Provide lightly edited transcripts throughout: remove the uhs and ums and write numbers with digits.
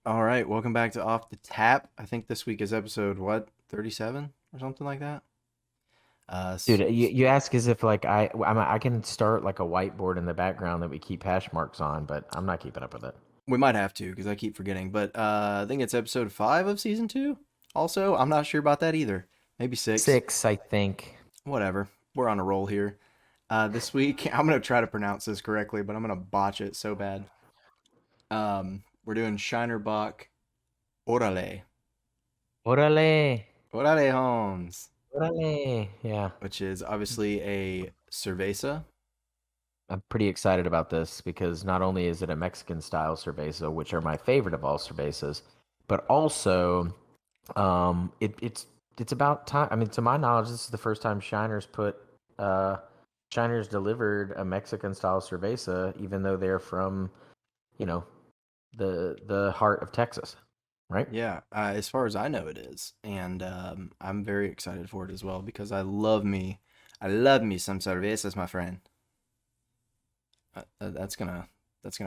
All right, welcome back to Off the Tap. I think this week is episode 37 or something like that. Dude, you ask as if like I can start like a whiteboard in the background that we keep hash marks on, but I'm not keeping up with it. We might have to because I keep forgetting, but I think it's episode 5 of season 2. Also, I'm not sure about that either. Maybe 6. 6, I think. Whatever. We're on a roll here. This week, I'm going to try to pronounce this correctly, but I'm going to botch it so bad. We're doing Shiner Órale. Orale, Órale, Holmes, orale. Yeah, which is obviously a cerveza. I'm pretty excited about this because not only is it a Mexican style cerveza, which are my favorite of all cervezas, but also it's about time. I mean, to my knowledge, this is the first time uh Shiner's delivered a Mexican style cerveza, even though they're from, you know, the heart of Texas, right? Yeah, as far as I know, it is, and I'm very excited for it as well because I love me some cervezas, my friend. That's gonna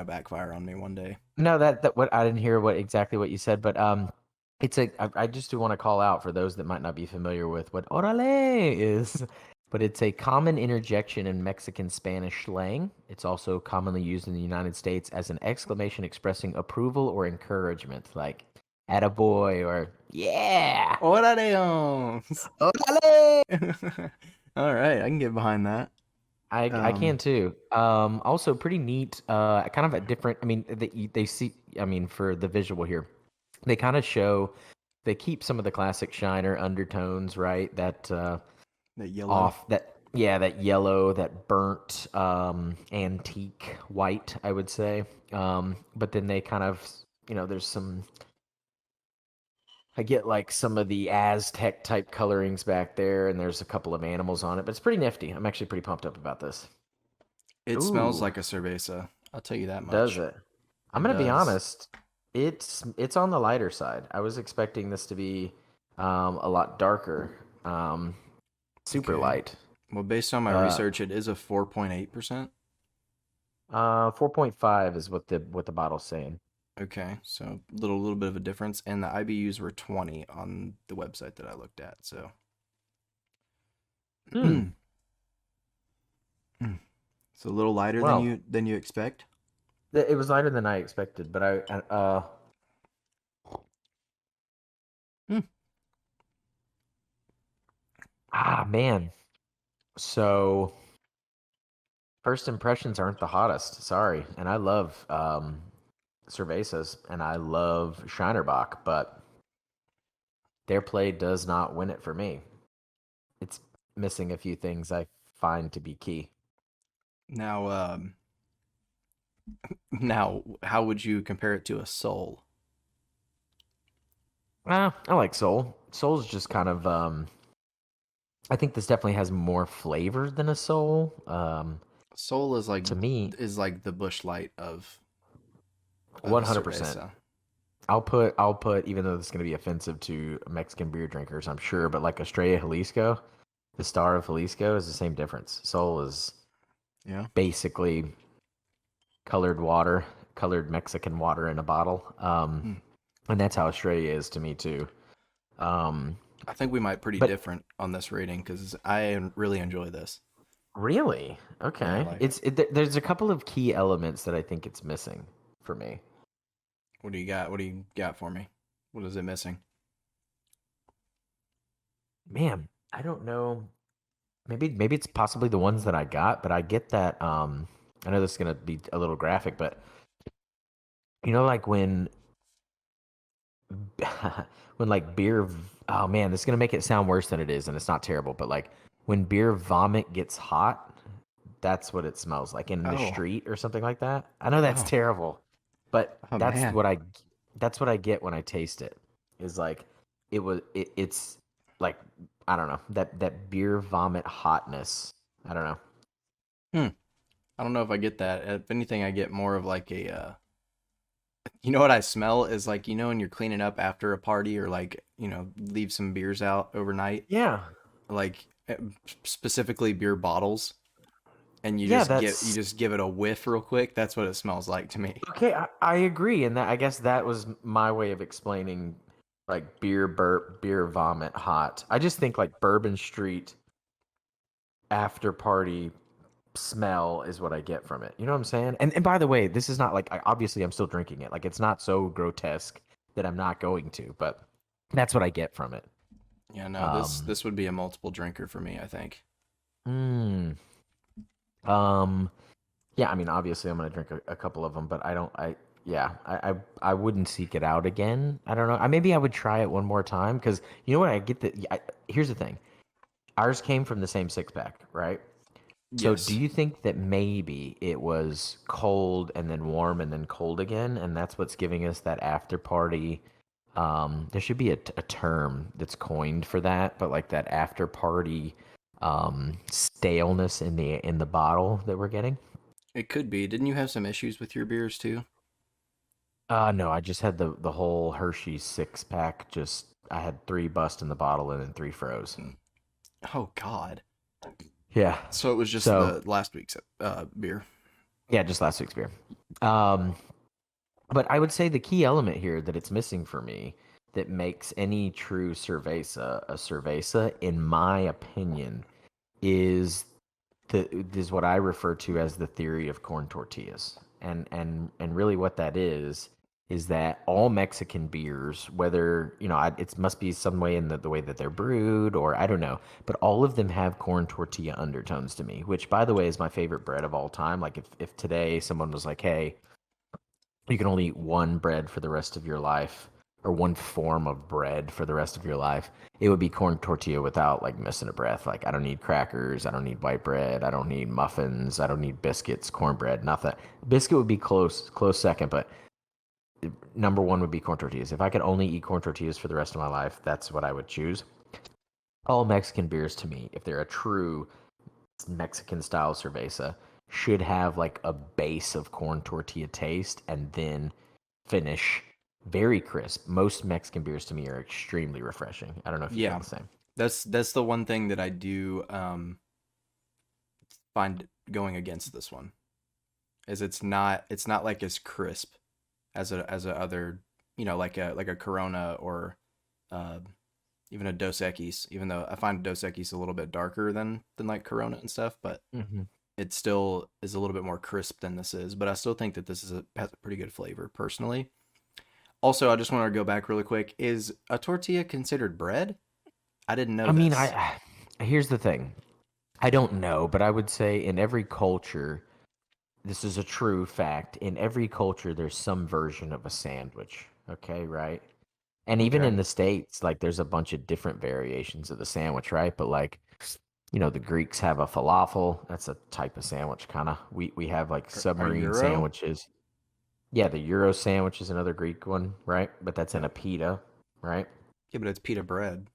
backfire on me one day. No, that what I didn't hear what exactly what you said, but I just do want to call out for those that might not be familiar with what orale is, but it's a common interjection in Mexican Spanish slang. It's also commonly used in the United States as an exclamation expressing approval or encouragement, like "attaboy" or "yeah, Oraleans! orale." All right, I can get behind that. I can Um, too. Also pretty neat. Kind of a different. I mean, they see. I mean, for the visual here, they kind of show. They keep some of the classic Shiner undertones, right? That the yellow. off that yeah, that yellow, that burnt antique white, I would say. But then they kind of, there's some. I get like some of the Aztec type colorings back there, and there's a couple of animals on it, but it's pretty nifty. I'm actually pretty pumped up about this. It smells Ooh. like a cerveza. I'll tell you that Does much. it? I'm It gonna be does. honest. It's on the lighter side. I was expecting this to be a lot darker, super Okay. light. Well, based on my Uh, research, it is a 4.8%. 4.5 is what the bottle's saying. Okay, so little bit of a difference, and the IBUs were 20 on the website that I looked at. So, Hmm. it's a little lighter than Well, you expect. it was lighter than I expected, but Hmm. man. So first impressions aren't the hottest. Sorry, and I love cervezas and I love Shinerbach, but their play does not win it for me. It's missing a few things I find to be key. Now, now, how would you compare it to a soul? I like Soul. Soul's just kind of I think this definitely has more flavor than a Soul. Soul is like To me, the Bush Light of a 100%. cerveza. I'll put even though this is going to be offensive to Mexican beer drinkers, I'm sure, but like Estrella Jalisco, the star of Jalisco is the same difference. Soul is Yeah. basically colored water, colored Mexican water in a bottle. Hmm. And that's how Estrella is to me too. Um, I think we might pretty but different on this rating because I really enjoy this. really, Yeah, okay. like, There's a couple of key elements that I think it's missing for me. what do you got? What do you got for me? What is it missing? Man, I don't know. Maybe it's possibly the ones that I got, but I get that. I know this is gonna be a little graphic, but like when when like oh man, this is gonna make it sound worse than it is, and it's not terrible, but like when beer vomit gets hot, that's what it smells like in the Oh, street or something like that. I know that's oh, terrible, but oh man. that's what I get when I taste it. Is like it's like I don't know, that beer vomit hotness. I don't know. Hmm. I don't know if I get that. If anything, I get more of like you know what I smell is like, when you're cleaning up after a party or like, leave some beers out overnight, Yeah. like specifically beer bottles. and Yeah, you that's just give it a whiff real quick. That's what it smells like to me. okay. I agree, and that I guess that was my way of explaining like beer burp, beer vomit, hot. I just think like Bourbon Street after party smell is what I get from it. You know what I'm saying? And by the way, this is not like obviously I'm still drinking it. Like it's not so grotesque that I'm not going to, but that's what I get from it. Yeah, no, Um, this would be a multiple drinker for me, I think. mm, um, yeah, I mean, obviously I'm gonna drink a couple of them, but I don't. Yeah, I wouldn't seek it out again. I don't know. Maybe I would try it one more time because you know what? I get that. Here's the thing. Ours came from the same six pack, right? So do Yes. you think that maybe it was cold and then warm and then cold again, and that's what's giving us that after party? There should be a term that's coined for that, but like that after party staleness in the bottle that we're getting. It could be. Didn't you have some issues with your beers too? No, I just had the whole Hershey six pack. Just I had three bust in the bottle and then three froze. Mm. Oh God. Yeah. So it was just So the last week's beer. yeah, just last week's beer. Um, But I would say the key element here that it's missing for me that makes any true cerveza a cerveza, in my opinion, is is what I refer to as the theory of corn tortillas. And really what that is that all Mexican beers, whether, it must be some way in the way that they're brewed or I don't know, but all of them have corn tortilla undertones to me, which by the way is my favorite bread of all time. Like if today someone was like, "Hey, you can only eat one bread for the rest of your life or one form of bread for the rest of your life," it would be corn tortilla without like missing a breath. Like I don't need crackers, I don't need white bread, I don't need muffins, I don't need biscuits, cornbread, nothing. Biscuit would be close second, but number one would be corn tortillas. If I could only eat corn tortillas for the rest of my life, that's what I would choose. All Mexican beers to me, if they're a true Mexican style cerveza, should have like a base of corn tortilla taste and then finish very crisp. Most Mexican beers to me are extremely refreshing. I don't know if you feel Yeah, the same. that's the one thing that I do find going against this one is it's not like as crisp as a other like a Corona or uh, even a Dos Equis. Even though I find Dos Equis a little bit darker than like Corona and stuff, but Hmm. it still is a little bit more crisp than this is. But I still think that this has a pretty good flavor personally. Also, I just want to go back really quick. Is a tortilla considered bread? I didn't know I mean, this. I here's the thing. I don't know, but I would say in every culture, this is a true fact. In every culture, there's some version of a sandwich. Okay, right? And even in Okay. the States, like there's a bunch of different variations of the sandwich, right? But like, the Greeks have a falafel. That's a type of sandwich, kind of. We have like A submarine euro? sandwiches. Yeah, the Euro sandwich is another Greek one, right? But that's in Yeah. a pita, right? Yeah, but it's pita bread.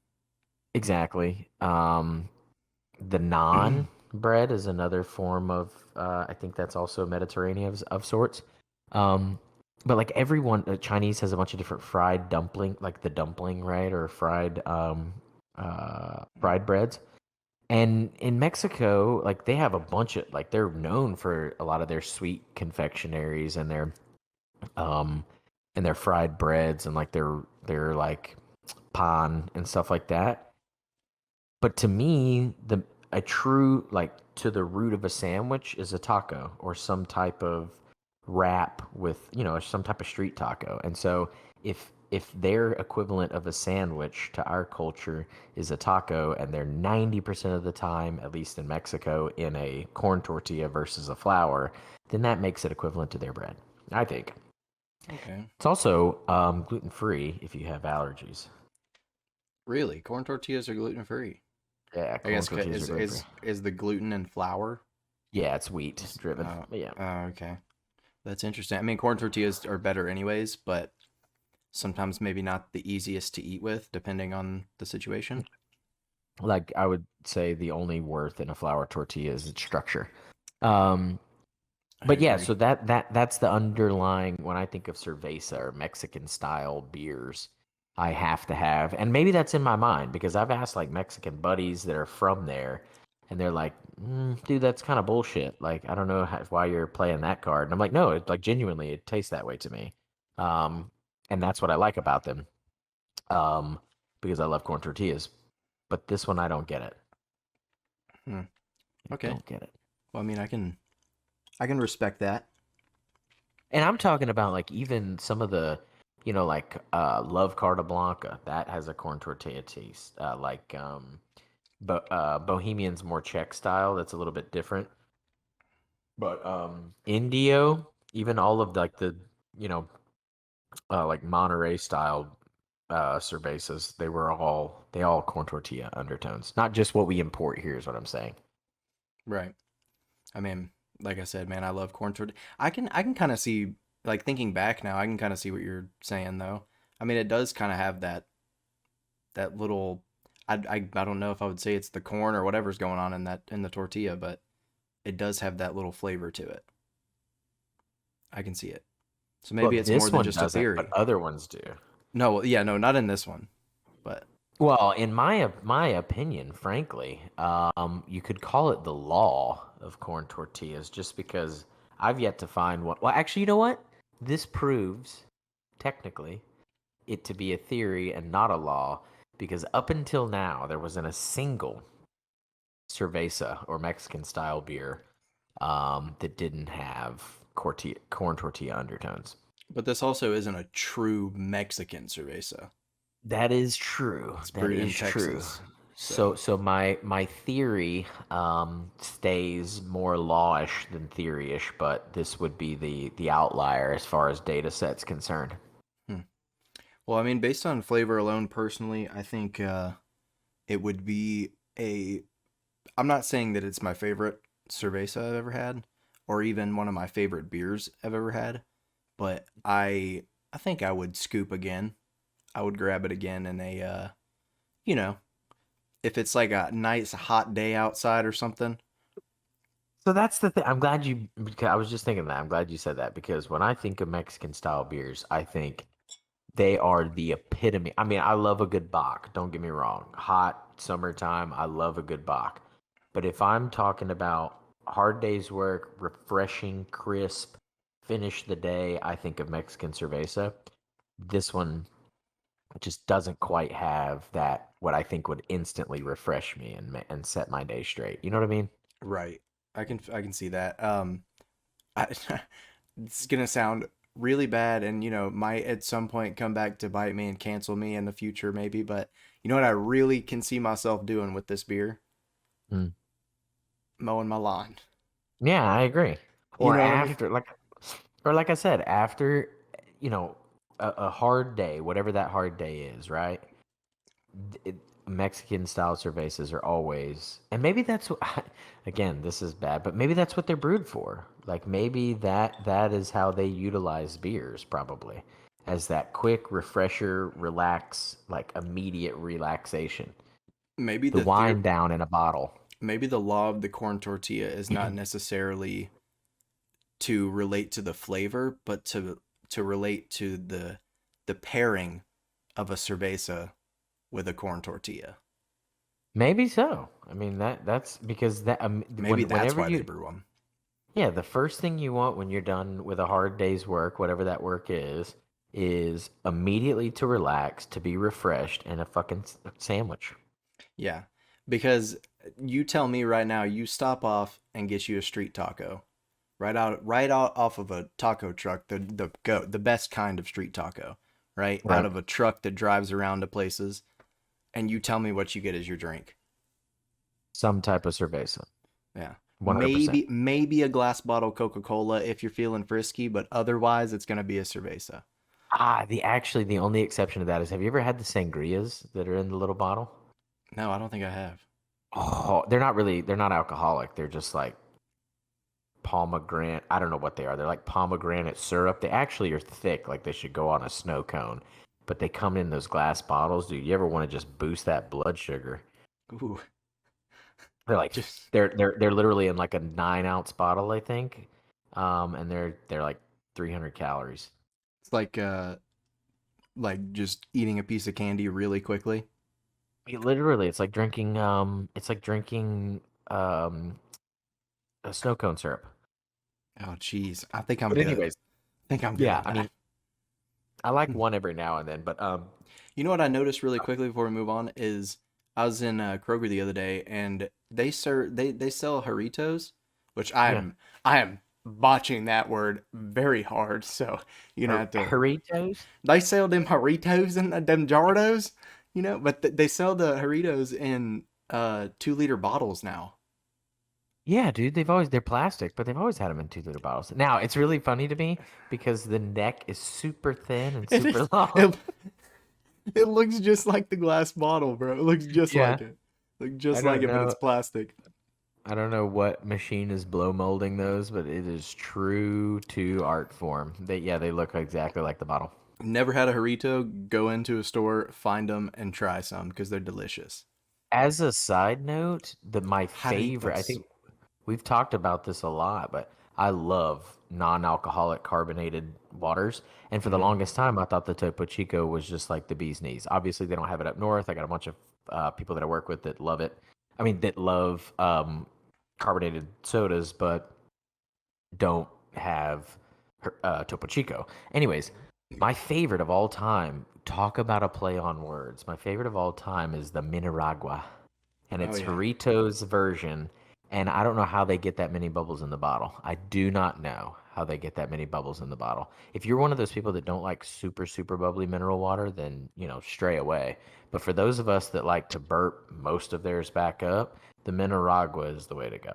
Exactly. The naan bread is another form of, I think that's also Mediterranean of sorts. Um, but like everyone, Chinese has a bunch of different fried dumpling, like the dumpling, right? Or fried breads. And in Mexico, like they have a bunch of, like they're known for a lot of their sweet confectionaries um, and their fried breads and like their like pan and stuff like that. But to me, the a true like to the root of a sandwich is a taco or some type of wrap with, some type of street taco. And so if their equivalent of a sandwich to our culture is a taco and they're 90% of the time, at least in Mexico, in a corn tortilla versus a flour, then that makes it equivalent to their bread, I think. Okay. It's also gluten free if you have allergies. Really? Corn tortillas are gluten free? Yeah, I corn guess tortillas are gluten free. is the gluten in flour? Yeah, it's wheat Is- driven. Oh, But yeah. okay. That's interesting. I mean, corn tortillas are better anyways, but sometimes maybe not the easiest to eat with, depending on the situation. Like I would say the only worth in a flour tortilla is its structure. Um, I but yeah, agree. so that's the underlying when I think of cerveza or Mexican style beers, I have to have. And maybe that's in my mind because I've asked like Mexican buddies that are from there. And they're like, dude, that's kind of bullshit. Like, I don't know why you're playing that card. And I'm like, no, it like genuinely, it tastes that way to me. Um, and that's what I like about them. Um, because I love corn tortillas. But this one, I don't get it. Hmm. I Okay. don't get it. Well, I mean, I can respect that. And I'm talking about like even some of the, like Love Carta Blanca that has a corn tortilla taste. Bohemian's more Czech style. That's a little bit different. But Indio, even all of like the, you know, like Monterey style cervezas, they all corn tortilla undertones. Not just what we import here is what I'm saying. Right. I mean, like I said, man, I love corn tortilla. I can kind of see, like thinking back now, I can kind of see what you're saying though. I mean, it does kind of have that little. I don't know if I would say it's the corn or whatever's going on in the tortilla, but it does have that little flavor to it. I can see it. So maybe Well, it's more this than one just a doesn't, but theory. other ones do. No, yeah, no, not in this one. But Well, in my opinion, frankly, you could call it the law of corn tortillas, just because I've yet to find one. Well, actually, you know what? This proves technically it to be a theory and not a law, because up until now there wasn't a single cerveza or Mexican style beer that didn't have corn tortilla undertones. this also isn't a true Mexican cerveza. That is true. It's That brewed is in true. Texas. So So, so my theory stays more lawish than theory-ish, but this would be the outlier as far as data sets concerned. hmm. Well, I mean, based on flavor alone, personally, I think it would be a. I'm not saying that it's my favorite cerveza I've ever had, or even one of my favorite beers I've ever had, but I think I would scoop again. I would grab it again in a you know, if it's like a nice hot day outside or something. So that's the thing. I'm glad you because I was just thinking that. I'm glad you said that because when I think of Mexican style beers, I think they are the epitome. I mean, I love a good Bach. Don't get me wrong. Hot summertime, I love a good Bach. But if I'm talking about hard day's work, refreshing, crisp, finish the day, I think of Mexican cerveza. This one just doesn't quite have that what I think would instantly refresh me and set my day straight. You know what I mean? Right. I can see that. I, it's gonna sound really bad, and might at some point come back to bite me and cancel me in the future, maybe. But you know what I really can see myself doing with this beer? Mm. Mowing my lawn. Yeah, I agree. You Or know what I mean? after, like I said, after you know a hard day, whatever that hard day is, right? It, Mexican style cervezas are always, and maybe that's what, again, this is bad, but maybe that's what they're brewed for. Like maybe that is how they utilize beers, probably, as that quick refresher, relax, like immediate relaxation. Maybe The the theory, wind down in a bottle. maybe the law of the corn tortilla is not necessarily to relate to the flavor, but to relate to the pairing of a cerveza with a corn tortilla. Maybe so. I mean that's because that Maybe that's whenever why they you brew them. yeah, the first thing you want when you're done with a hard day's work, whatever that work is immediately to relax, to be refreshed, and a fucking sandwich. Yeah, because you tell me right now, you stop off and get you a street taco, right out off of a taco truck, the best kind of street taco, right out Right. of a truck that drives around to places, and you tell me what you get as your drink. Some type of cerveza. Yeah, 100%. maybe a glass bottle Coca Cola if you're feeling frisky, but otherwise it's gonna be a cerveza. The only exception to that is have you ever had the sangrias that are in the little bottle? No, I don't think I have. Oh, they're not alcoholic. They're just like pomegranate. I don't know what they are. They're like pomegranate syrup. They actually are thick, like they should go on a snow cone. But they come in those glass bottles, dude. You ever want to just boost that blood sugar? Ooh, They're like just they're literally in like a 9 ounce bottle, I think. And they're like 300 calories. it's like just eating a piece of candy really quickly. Literally, it's like drinking a snow cone syrup. Oh, jeez. I think I'm But good. anyways, I think I'm good yeah, on I that. mean, I like one every now and then, but You know what I noticed really quickly before we move on is I was in Kroger the other day and they sell Haritos, which yeah, I am botching that word very hard. So you're gonna have to. Doritos. They sell them Haritos and them Jardos, but they sell the Haritos in 2 liter bottles now. Yeah, dude, they're plastic, but they've always had them in 2-liter bottles. Now it's really funny to me because the neck is super thin and It super is long. it, it looks just like the glass bottle, bro. It looks just Yeah, like it. Look I just like don't it, but it's know. plastic. I don't know what machine is blow molding those, but it is true to art form. They look exactly like the bottle. Never had a Harito. Go into a store, find them, and try some because they're delicious. As a side note, my favorite, I Haritos. think we've talked about this a lot, but I love non-alcoholic carbonated waters. And for the Mm-hmm. longest time, I thought the Topo Chico was just like the bee's knees. Obviously, they don't have it up north. I got a bunch of people that I work with that love it. I mean, that love carbonated sodas, but don't have Topo Chico. Anyways, my favorite of all time, talk about a play on words. My favorite of all time is the Mineragua, and Oh it's yeah, Jarrito's version. And I don't know how they get that many bubbles in the bottle. I do not know how they get that many bubbles in the bottle. If you're one of those people that don't like super, super bubbly mineral water, then, stray away. But for those of us that like to burp most of theirs back up, the Mineragua is the way to go.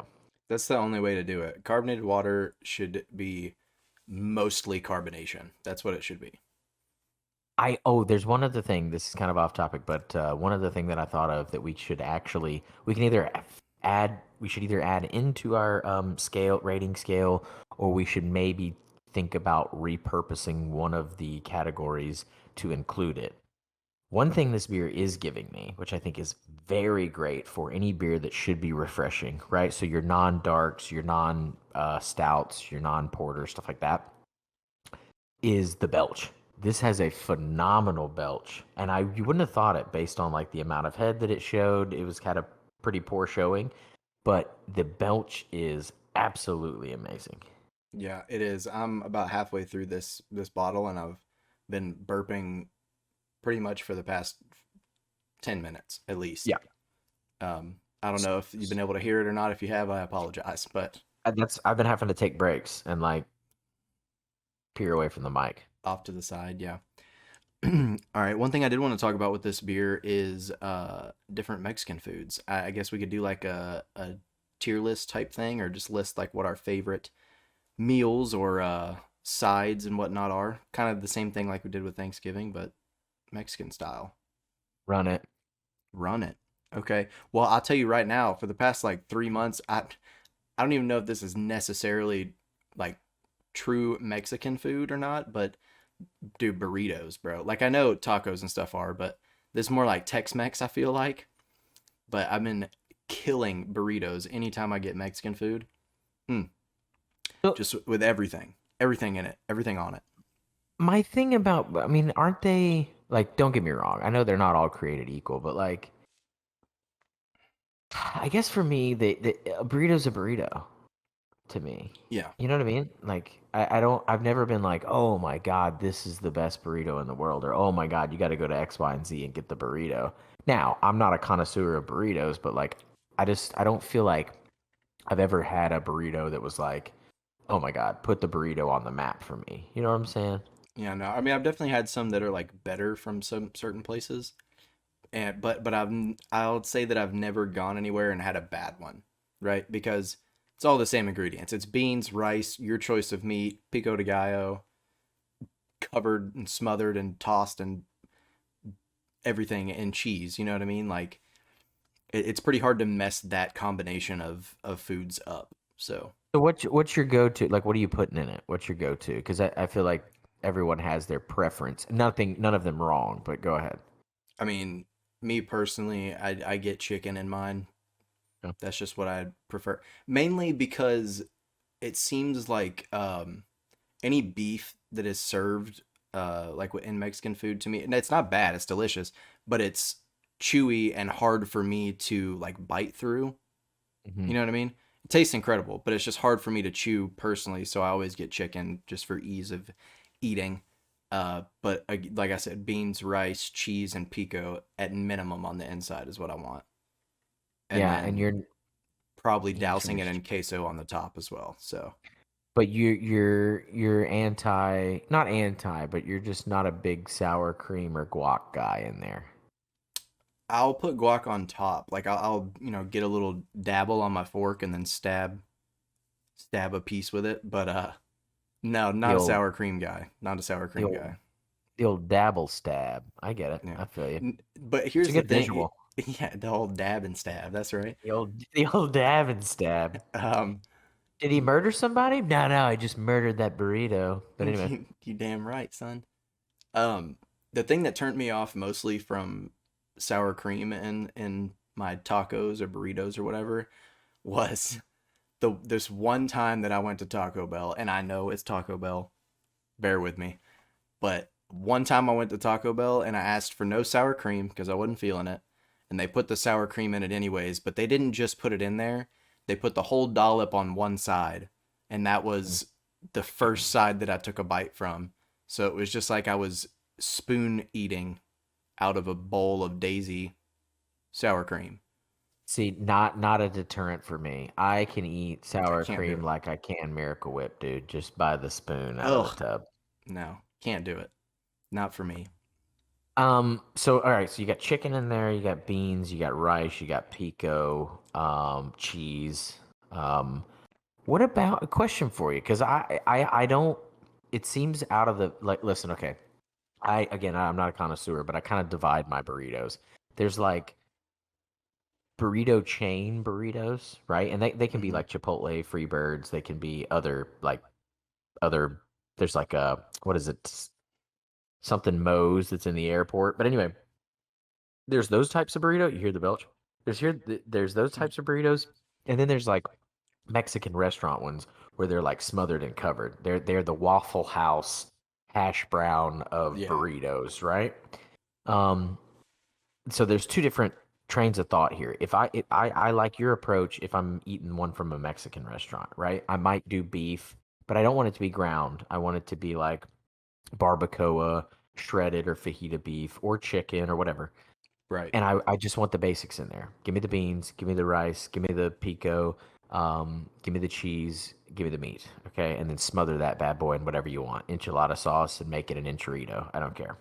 that's the only way to do it. Carbonated water should be mostly carbonation. That's what it should be. There's one other thing. This is kind of off topic, but one other thing that I thought of that we can either we should either add into our rating scale, or we should maybe think about repurposing one of the categories to include it. One thing this beer is giving me, which I think is very great for any beer that should be refreshing, right? So your non-darks, your non-stouts, your non-porter, stuff like that is the belch. This has a phenomenal belch, and you wouldn't have thought it based on like the amount of head that it showed. It was kind of pretty poor showing, but the belch is absolutely amazing. Yeah, it is. I'm about halfway through this bottle, and I've been burping pretty much for the past 10 minutes at least. Yeah, I don't know if you've been able to hear it or not. If you have, I apologize, but that's I've been having to take breaks and like peer away from the mic. off to the side, yeah. All right. One thing I did want to talk about with this beer is different Mexican foods. I guess we could do like a tier list type thing, or just list like what our favorite meals or sides and whatnot are. Kind of the same thing like we did with Thanksgiving, but Mexican style. Run it. Run it. Okay. Well, I'll tell you right now, for the past like 3 months, I don't even know if this is necessarily like true Mexican food or not, but dude, burritos, bro. Like I know tacos and stuff are, but this is more like Tex-Mex, I feel like. But I've been killing burritos anytime I get Mexican food. Mm, So just with everything. Everything in it. Everything on it. my thing about, I mean, aren't they like? Don't get me wrong. I know they're not all created equal, but like, I guess for me, a burrito's a burrito to me. Yeah. You know what I mean? Like I've never been like, "Oh my god, this is the best burrito in the world," or "Oh my god, you got to go to X, Y, and Z and get the burrito." Now, I'm not a connoisseur of burritos, but like I don't feel like I've ever had a burrito that was like, "Oh my god, put the burrito on the map for me." You know what I'm saying? Yeah, no. I mean, I've definitely had some that are like better from some certain places. And but I'll say that I've never gone anywhere and had a bad one, right? Because it's all the same ingredients. It's beans, rice, your choice of meat, pico de gallo, covered and smothered and tossed and everything, and cheese. You know what I mean? Like it's pretty hard to mess that combination of foods up. So So what's your go-to? Like, what are you putting in it? What's your go-to? Because I feel like everyone has their preference. None of them wrong, but go ahead. I mean, me personally, I get chicken in mine. Yeah. That's just what I prefer. Mainly because it seems like any beef that is served like in Mexican food to me, and it's not bad, it's delicious, but it's chewy and hard for me to like bite through. Hmm. You know what I mean? It tastes incredible, but it's just hard for me to chew personally, so I always get chicken just for ease of eating. But like I said, beans, rice, cheese, and pico at minimum on the inside is what I want, and Yeah, and then you're probably you dousing it finished. in queso on the top as well. So But you're anti, not anti, but you're just not a big sour cream or guac guy in there. I'll put guac on top. Like I'll get a little dabble on my fork and then stab a piece with it. But no, The not a old sour cream guy. Not a sour the cream old guy. the old dabble stab. I get it. Yeah. I feel you. But It's a here's the good thing. visual. Yeah, the whole dab and stab. That's right. The old dab and stab. Um, Did he murder somebody? No, no, he just murdered that burrito. But anyway, you damn right, son. Um, the thing that turned me off mostly from sour cream in my tacos or burritos or whatever was the this one time that I went to Taco Bell, and I know it's Taco Bell. Bear with me. But one time I went to Taco Bell and I asked for no sour cream because I wasn't feeling it. And they put the sour cream in it anyways, but they didn't just put it in there. They put the whole dollop on one side. And that was the first side that I took a bite from. So it was just like I was spoon eating out of a bowl of Daisy sour cream. see, not a deterrent for me. I can eat I sour can't do cream it. like I can Miracle Whip, dude, just by the spoon out of the Ugh, tub. no, can't do it. Not for me. So all right, so you got chicken in there, you got beans, you got rice, you got pico, cheese. What about a question for you? Because I don't. It seems out of the like. Listen, okay. I'm not a connoisseur, but I kind of divide my burritos. There's like burrito chain burritos, right? And they can be Hmm. like Chipotle, Freebirds. They can be other. There's like a what is it? Something Moe's that's in the airport. But anyway, there's those types of burrito. You hear the belch? There's those types of burritos, and then there's like Mexican restaurant ones where they're like smothered and covered. They're the Waffle House hash brown of Yeah, burritos, right? Um, so there's two different trains of thought here. If I like your approach if I'm eating one from a Mexican restaurant, right? I might do beef, but I don't want it to be ground. I want it to be like barbacoa, shredded or fajita beef or chicken or whatever. right. And I just want the basics in there. Give me the beans, give me the rice, give me the pico, give me the cheese, give me the meat. Okay. And then smother that bad boy in whatever you want. Enchilada sauce and make it an enchilada. I don't care.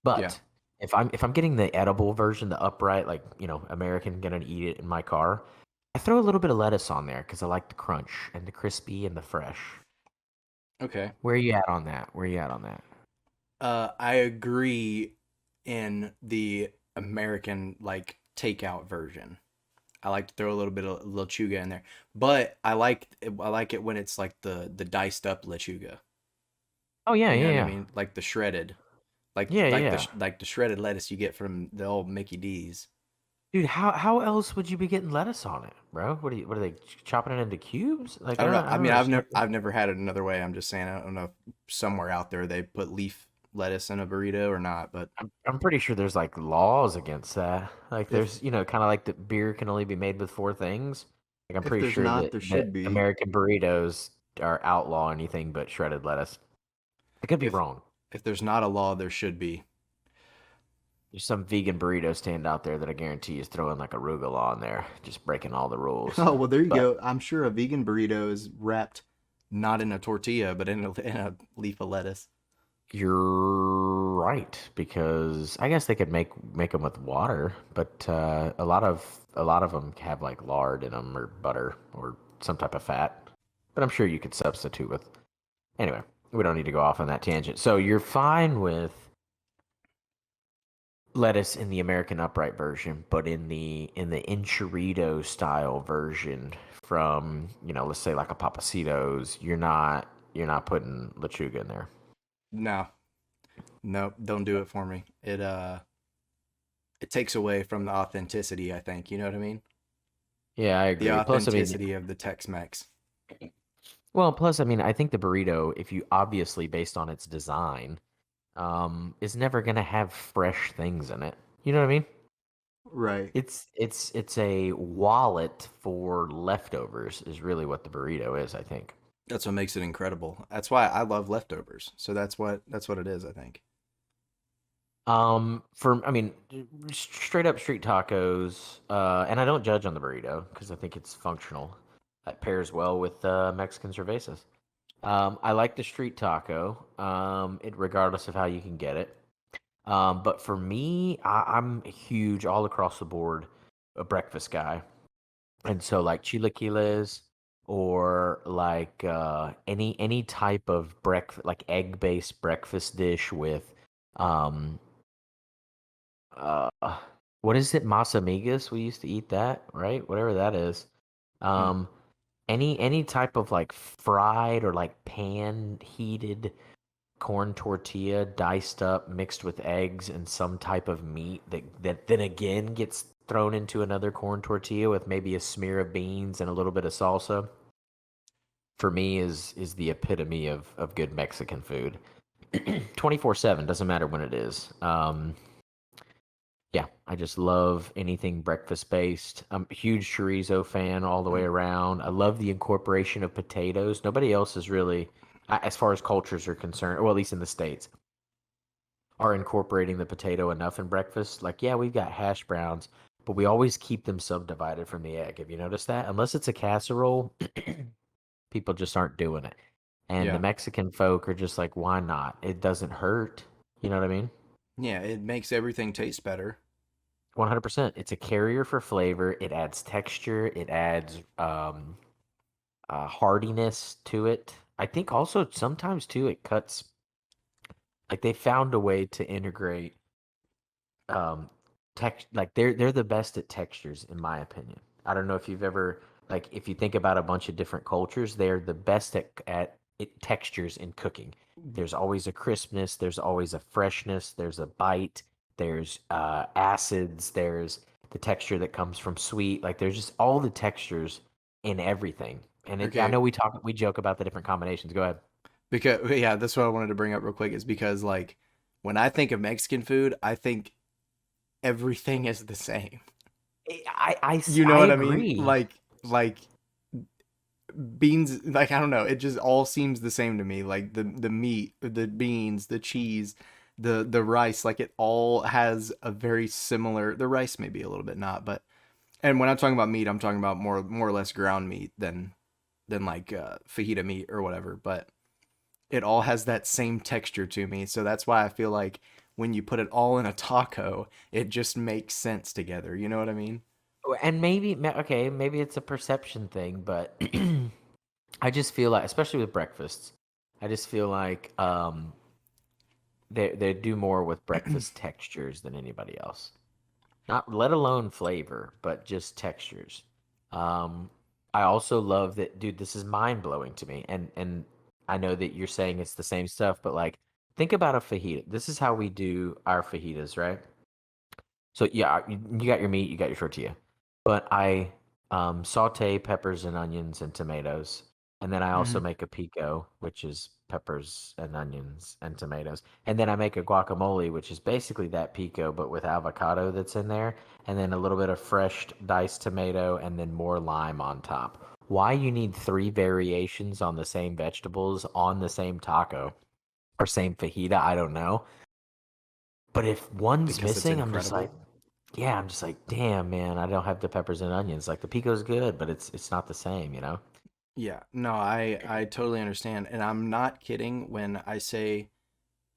Yeah. But if I'm getting the edible version, the upright, like, American gonna eat it in my car, I throw a little bit of lettuce on there because I like the crunch and the crispy and the fresh. Okay. Where you at on that? Where you at on that? I agree in the American like takeout version. I like to throw a little bit of lechuga in there, but I like it when it's like the diced up lechuga. Oh yeah, You know yeah, what I yeah. mean? Like the shredded, Yeah, like yeah. the shredded lettuce you get from the old Mickey D's. Dude, how else would you be getting lettuce on it, bro? What are they chopping it into cubes? Like I don't know. I I don't mean, I've understand. never I've never had it another way. I'm just saying I don't know if somewhere out there they put leaf lettuce in a burrito or not, but I'm pretty sure there's like laws against that. Like if there's, kind of like the beer can only be made with four things. Like I'm if pretty there's sure not, that there should that be. American burritos are outlaw anything but shredded lettuce. I could be If wrong. if there's not a law, there should be. There's some vegan burrito stand out there that I guarantee is throwing like arugula on there, just breaking all the rules. Oh, well, there you But go. I'm sure a vegan burrito is wrapped not in a tortilla, but in a leaf of lettuce. you're right because I guess they could make them with water, but a lot of them have like lard in them or butter or some type of fat. But I'm sure you could substitute with. Anyway, we don't need to go off on that tangent. So you're fine with lettuce in the American upright version, but in the enchilada style version from let's say like a Papacitos, you're not putting lechuga in there. No, no, don't do it for me. It takes away from the authenticity, I think. You know what I mean? Yeah, I The agree. Plus, I mean, authenticity of the Tex-Mex. I think the burrito, if you obviously based on its design, is never gonna have fresh things in it. You know what I mean? Right. It's a wallet for leftovers is really what the burrito is, I think. That's what makes it incredible. That's why I love leftovers. So that's what it is, I think. I mean, straight up street tacos, and I don't judge on the burrito because I think it's functional. It pairs well with Mexican cervezas. I like the street taco, regardless of how you can get it. But for me, I'm a huge all across the board a breakfast guy. And so like chilaquiles or like any type of breakfast like egg-based breakfast dish with um uh what is it? Masamigas? We used to eat that, right? Whatever that is. Hmm. Um any type of like fried or like pan heated corn tortilla diced up mixed with eggs and some type of meat that then again gets thrown into another corn tortilla with maybe a smear of beans and a little bit of salsa for me is the epitome of good Mexican food. 24/7 doesn't matter when it is. Yeah, I just love anything breakfast based. I'm a huge chorizo fan all the way Hmm. around. I love the incorporation of potatoes. Nobody else is really, as far as cultures are concerned, or at least in the States, are incorporating the potato enough in breakfast. Like, yeah, we've got hash browns, but we always keep them subdivided from the egg. Have you noticed that? Unless it's a casserole, people just aren't doing it. And the Yeah. Mexican folk are just like, why not? It doesn't hurt. You know what I mean? Yeah, it makes everything taste better. 100%. It's a carrier for flavor. It adds texture. It adds hardiness to it. I think also sometimes too it cuts. Like they found a way to integrate um like they're the best at textures in my opinion. I don't know if you've ever like if you think about a bunch of different cultures, they're the best at textures in cooking. There's always a crispness, there's always a freshness, there's a bite, there's acids, there's the texture that comes from sweet. Like there's just all the textures in everything. And I Okay, know we joke about the different combinations. Go ahead. because yeah, that's what I wanted to bring up real quick is because like when I think of Mexican food, I think everything is the same. You know I what I mean? agree. Like beans, like I don't know, it just all seems the same to me. Like the meat, the beans, the cheese, the rice, like it all has a very similar. The rice maybe a little bit not, but and when I'm talking about meat, I'm talking about more or less ground meat than like fajita meat or whatever. But it all has that same texture to me, so that's why I feel like when you put it all in a taco, it just makes sense together. You know what I mean? And okay, maybe it's a perception thing, but I just feel like, especially with breakfasts, I just feel like they do more with breakfast textures than anybody else. Not let alone flavor, but just textures. Um, I also love that, dude. This is mind blowing to me, and I know that you're saying it's the same stuff, but like, think about a fajita. This is how we do our fajitas, right? So yeah, you got your meat, you got your tortilla, but I saute peppers and onions and tomatoes, and then I also Hmm. make a pico, which is peppers and onions and tomatoes, and then I make a guacamole, which is basically that pico but with avocado that's in there, and then a little bit of fresh diced tomato, and then more lime on top. Why you need three variations on the same vegetables on the same taco or same fajita, I don't know. But if one's Because it's missing, I'm just incredible. like, yeah, I'm just like, damn, man, I don't have the peppers and onions. Like the pico's good, but it's not the same, you know? Yeah, no, I totally understand, and I'm not kidding when I say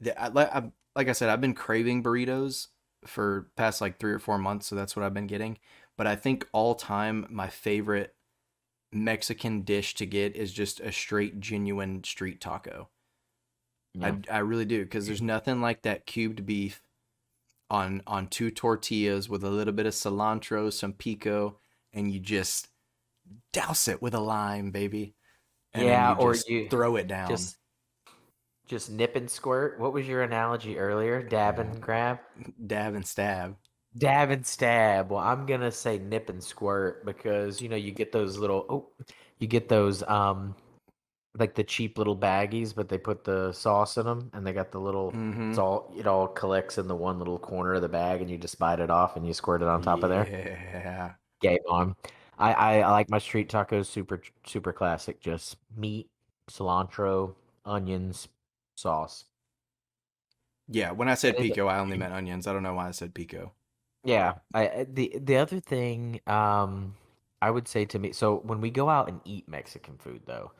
that. Like I said, I've been craving burritos for past like 3 or 4 months, so that's what I've been getting. But I think all time my favorite Mexican dish to get is just a straight, genuine street taco. Yeah. I really do because there's nothing like that cubed beef on two tortillas with a little bit of cilantro, some pico, and you just douse it with a lime, baby, and then Yeah, you or just you throw it down. just just nip and squirt. What was your analogy earlier? Dab Yeah, and grab? dab and stab. Dab and stab. Well, I'm gonna say nip and squirt because you know you get those little you get those like the cheap little baggies, but they put the sauce in them, and they got the little. It's Mm-hmm. all it all collects in the one little corner of the bag, and you just bite it off and you squirt it on top of there. Yeah. Game on. I like my street tacos super classic. Just meat, cilantro, onions, sauce. Yeah. When I said Anything. pico, I only meant onions. I don't know why I said pico. Yeah. The other thing I would say to me, so when we go out and eat Mexican food though,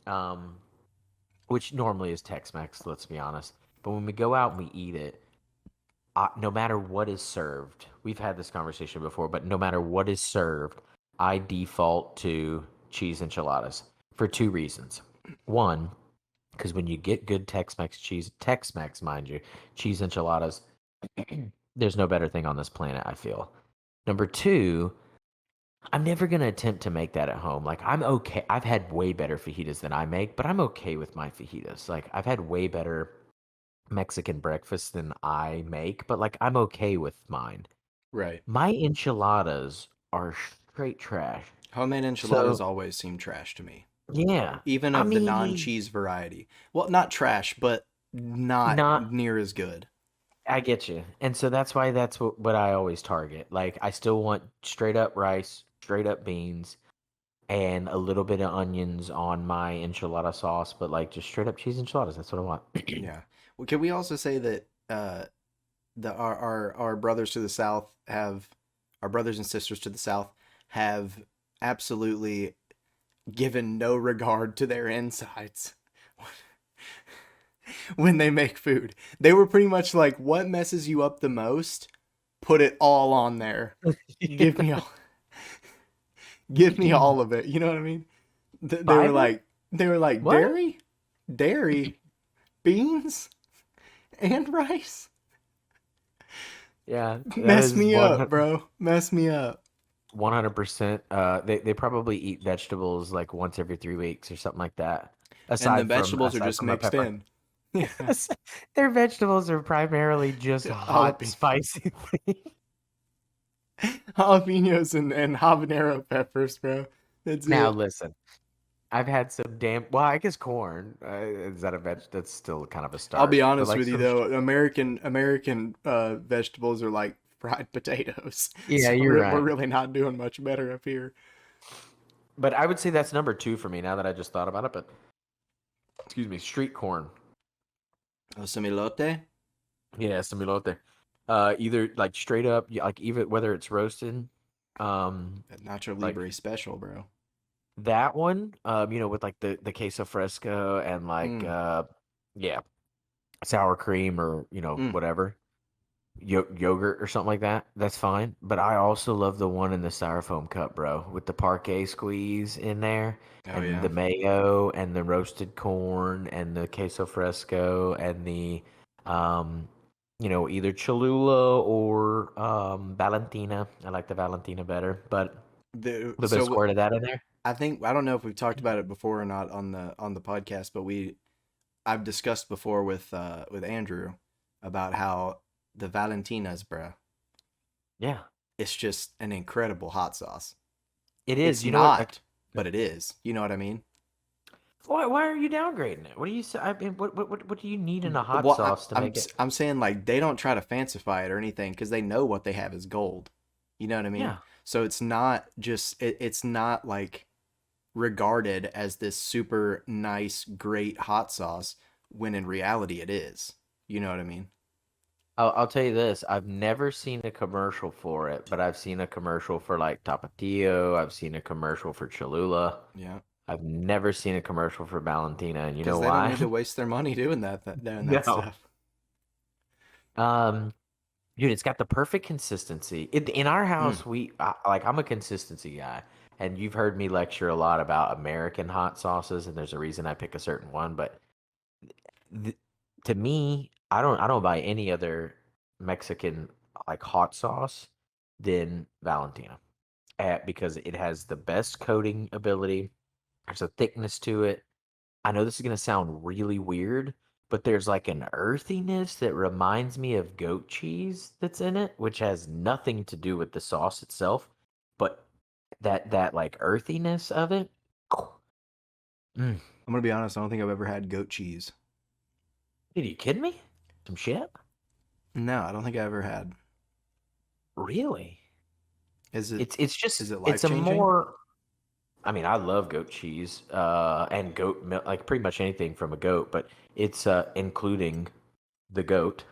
um which normally is Tex-Mex, let's be honest. But when we go out and we eat it, no matter what is served, we've had this conversation before, but no matter what is served, I default to cheese enchiladas for two reasons. One, because when you get good Tex-Mex cheese, Tex-Mex, mind you, cheese enchiladas, there's no better thing on this planet, I feel. Number two, I'm never gonna attempt to make that at home. Like I'm okay. I've had way better fajitas than I make, but I'm okay with my fajitas. Like I've had way better Mexican breakfast than I make, but like I'm okay with mine. Right. My enchiladas are straight trash. Homemade enchiladas So always seem trash to me, yeah, even I of the mean, non-cheese variety. Well, not trash, but not not. near as good. I get you, and so that's why that's what I always target. Like I still want straight up rice, straight up beans, and a little bit of onions on my enchilada sauce, but like just straight up cheese enchiladas. That's what I want. Yeah. Well, can we also say that our brothers to the south have our brothers and sisters to the south have absolutely given no regard to their insides when they make food. They were pretty much like, what messes you up the most? Put it all on there. Give me all, give me all of it. You know what I mean? They were Fiber? like, What? dairy, dairy, beans, and rice. Yeah, that Mess is me up, bro. Mess me up. 100%. They probably eat vegetables like once every 3 weeks or something like that. And the Aside from vegetables are aside just from a mixed pepper, in. Yeah. their vegetables are primarily just hot, Jalapeno, spicy things. jalapenos and habanero peppers, bro. That's Now it. listen, I've had some damn. Well, I guess corn is that a veg? That's still kind of a I'll be starch, but honest like with you some. though, American vegetables are like fried potatoes, Yeah, so you're we're right. really not doing much better up here. But I would say that's number two for me now that I just thought about it. But excuse me, street corn. Osamilote, Yeah, similote. Either like straight up, like even whether it's roasted, um, that Nacho like Libre special, bro. that one, with like the queso fresco and like Mm, yeah, sour cream or mm. whatever, yogurt or something like that. That's fine. But I also love the one in the styrofoam cup, bro, with the parquet squeeze in there Oh and yeah. the mayo and the roasted corn and the queso fresco and the um either Cholula or Valentina. I like the Valentina better, but a little bit of So squirt of that in there. I think I don't know if we've talked about it before or not on the podcast, but I've discussed before with Andrew about how the Valentinas, bro, Yeah, it's just an incredible hot sauce. it It's is. You know what? not, but it is. You know what I mean? Why are you downgrading it? What do you say? I mean, what do you need in a hot Well, sauce to make it? I'm saying like they don't try to fancify it or anything because they know what they have is gold. You know what I mean? Yeah. So it's not just it's not like regarded as this super nice, great hot sauce when in reality it is. You know what I mean? I'll tell you this. I've never seen a commercial for it, but I've seen a commercial for like Tapatio. I've seen a commercial for Cholula. Yeah. I've never seen a commercial for Valentina, and you know Because they don't why? need to waste their money doing that No. stuff. Um, Dude, it's got the perfect consistency. In our Mm. house, like I'm a consistency guy, and you've heard me lecture a lot about American hot sauces, and there's a reason I pick a certain one. But th to me, I don't buy any other Mexican like hot sauce than Valentina, because it has the best coating ability. There's a thickness to it. I know this is gonna sound really weird, but there's like an earthiness that reminds me of goat cheese that's in it, which has nothing to do with the sauce itself, but that like earthiness of it. Mm. I'm gonna be honest. I don't think I've ever had goat cheese. Dude, are you kidding me? Some shit? No, I don't think I ever had. Really? Is it It's just is it life it's a changing? more. I mean, I love goat cheese, and goat milk, like pretty much anything from a goat, but it's including the goat.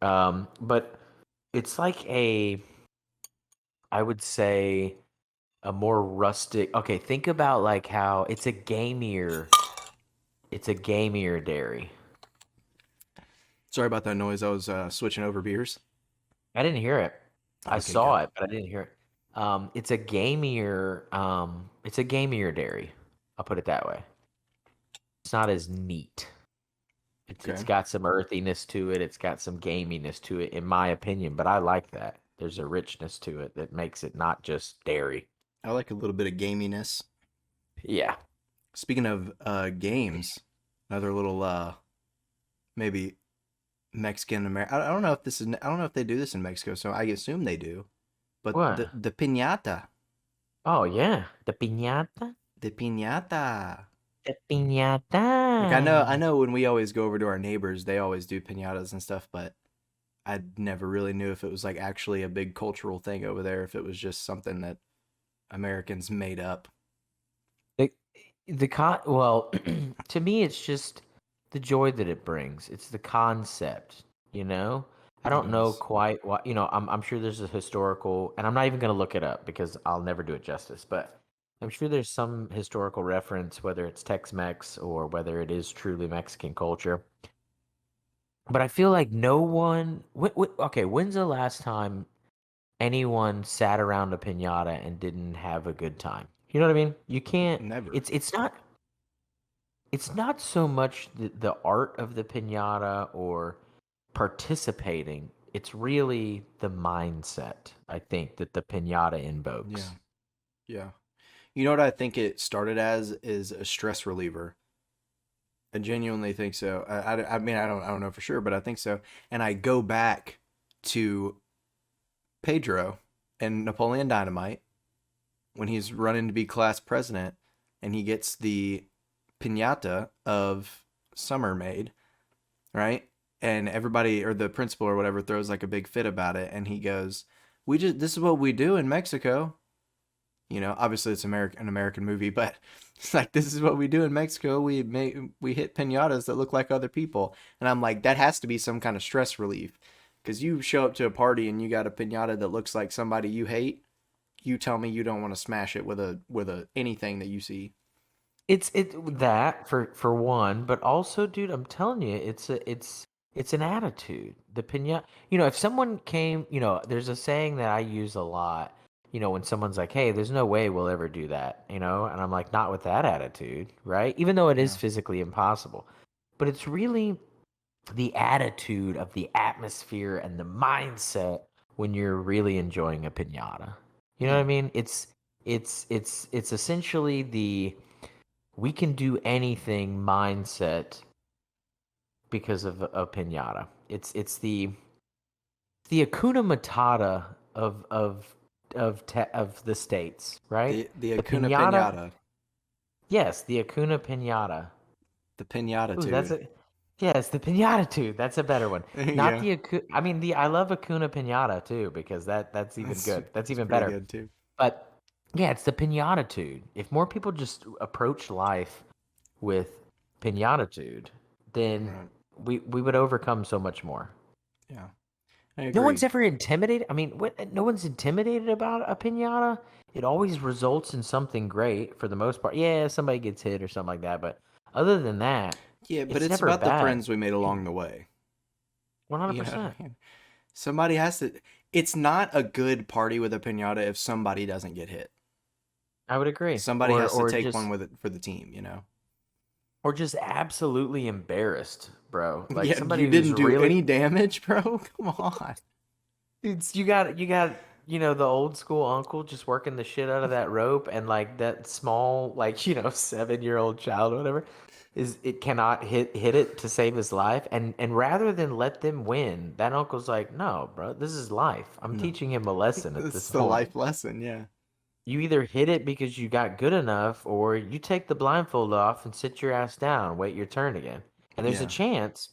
But it's like I would say a more rustic. Okay, think about like how it's a gamier dairy. Sorry about that noise. I was switching over beers. I didn't hear it. I Okay, good. saw it, but I didn't hear it. It's a gamier dairy. I'll put it that way. It's not as neat. It's Okay, got some earthiness to it. It's got some gaminess to it, in my opinion. But I like that. There's a richness to it that makes it not just dairy. I like a little bit of gaminess. Yeah. Speaking of games, another little maybe Mexican American. I don't know if this is. I don't know if they do this in Mexico, so I assume they do. But What? the piñata, Oh yeah, the piñata. the piñata. The Like piñata. I know when we always go over to our neighbors, they always do piñatas and stuff, but I never really knew if it was like actually a big cultural thing over there, if it was just something that Americans made up. The well, to me, it's just the joy that it brings. It's the concept, you know. I It don't know is. quite what I'm sure there's a historical, and I'm not even going to look it up because I'll never do it justice. But I'm sure there's some historical reference, whether it's Tex-Mex or whether it is truly Mexican culture. But I feel like no one. Okay, when's the last time anyone sat around a piñata and didn't have a good time? You know what I mean? You can't. Never. It's not so much the art of the piñata or participating. It's really the mindset, I think, that the piñata Yeah. invokes. Yeah. You know what I think it started as is a stress reliever. I genuinely think so. I mean, I don't know for sure, but I think so. And I go back to Pedro and Napoleon Dynamite when he's running to be class president and he gets the piñata of Summer Maid, right? And everybody or the principal or whatever throws like a big fit about it and he goes, "We just this is what we do in Mexico." You know, obviously it's an American movie, but it's like this is what we do in Mexico. We hit piñatas that look like other people, and I'm like, that has to be some kind of stress relief, because you show up to a party and you got a piñata that looks like somebody you hate. You tell me you don't want to smash it with a anything that you see. It that for one, but also, dude, I'm telling you, it's an attitude. The piñata, if someone came, there's a saying that I use a lot. When someone's like, "Hey, there's no way we'll ever do that," and I'm like, "Not with that attitude, right?" Even though it is Yeah. physically impossible, but it's really the attitude of the atmosphere and the mindset when you're really enjoying a piñata. You know what Yeah. I mean? It's essentially the we can do anything mindset because of a pinata. It's the Akuna Matata of the states, right? The The Acuna pinata, Pinata, yes, the Akuna Pinata. the Ooh, that's Pinatitude. a yes, the pinata too. That's a better one. There you Not go. the I mean the I love Akuna Pinata too because that's even That's good. That's that's even pretty better. good too. But yeah, it's the pinatitude. If more people just approach life with pinatitude, then Right. we would overcome so much more. Yeah. I No one's agree. ever intimidated. I mean, no one's intimidated about a pinata. It always results in something great for the most part. Yeah, somebody gets hit or something like that, but other than that, Yeah, but it's it's never about the bad. friends we made along the way. You know what 100%. I mean? Somebody has to. It's not a good party with a pinata if somebody doesn't get hit. I would agree. Somebody Or has to or take one just with it for the team, you know? or just absolutely embarrassed, bro. Like Yeah, somebody you who's didn't do really any damage, bro? Come on. it's you got the old school uncle just working the shit out of that rope, and like that small, like 7-year-old child or whatever is it cannot hit it to save his life, and rather than let them win, that uncle's like, no, bro, this is life. I'm No. teaching him a lesson at This this is the point. life lesson, yeah. you either hit it because you got good enough, or you take the blindfold off and sit your ass down, wait your turn again. And there's a Yeah. chance,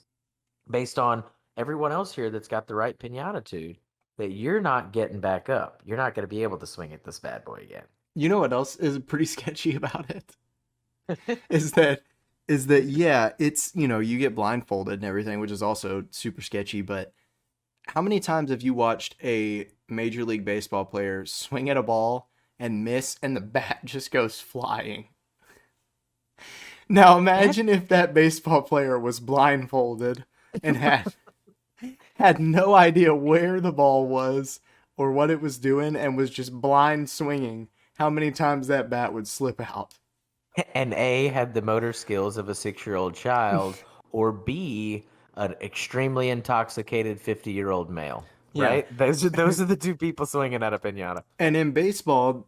based on everyone else here that's got the right piñatitude, that you're not getting back up. You're not going to be able to swing at this bad boy again. You know what else is pretty sketchy about it? Is that yeah, it's, you get blindfolded and everything, which is also super sketchy, but how many times have you watched a Major League Baseball player swing at a ball and miss and the bat just goes flying? Now That imagine if that baseball player was blindfolded and had no idea where the ball was or what it was doing and was just blind swinging. How many times that bat would slip out? and A, had the motor skills of a 6-year-old child, or B, an extremely intoxicated 50-year-old male. Yeah. Right? Those are the two people swinging at a piñata. And in baseball,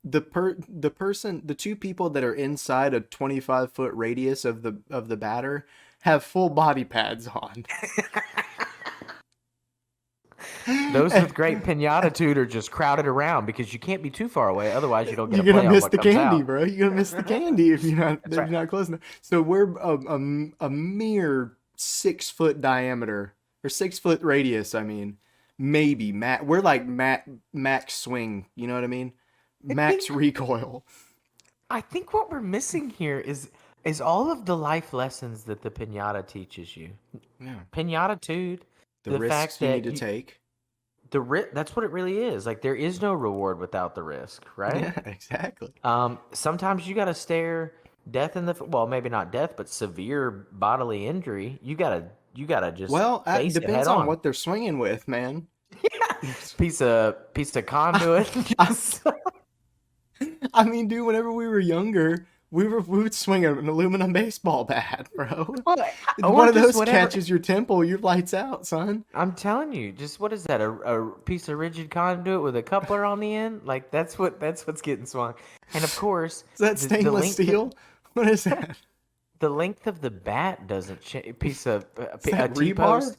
the two people that are inside a 25-foot radius of the batter have full body pads on. Those with great piñatitude are just crowded around because you can't be too far away, otherwise you don't get You're a play gonna on miss what the comes candy, out. bro. You're gonna miss the candy if That's you're right. not close enough. So we're a mere 6 foot diameter or 6 foot radius. I mean, maybe we're like max swing. You know what I mean? I Max think recoil. I think what we're missing here is all of the life lessons that the piñata teaches you. Yeah. Piñatitude, The the risks fact you need that to take. that's what it really is. Like, there is no reward without the risk, right? Yeah, exactly. Sometimes you got to stare death in the well, maybe not death, but severe bodily injury. You gotta just Well, it face it head depends on on. what they're swinging with, man. Piece of conduit. I, I mean, dude, whenever we were younger, we would swing an aluminum baseball bat, bro. Well, One or of just those whatever. catches your temple, your lights out, son. I'm telling you, just what is that? A piece of rigid conduit with a coupler on the end? Like, that's what's getting swung. And of course, Is that the stainless length of, steel? What is that? the length of the bat doesn't change. Piece of Is that a T rebar? post,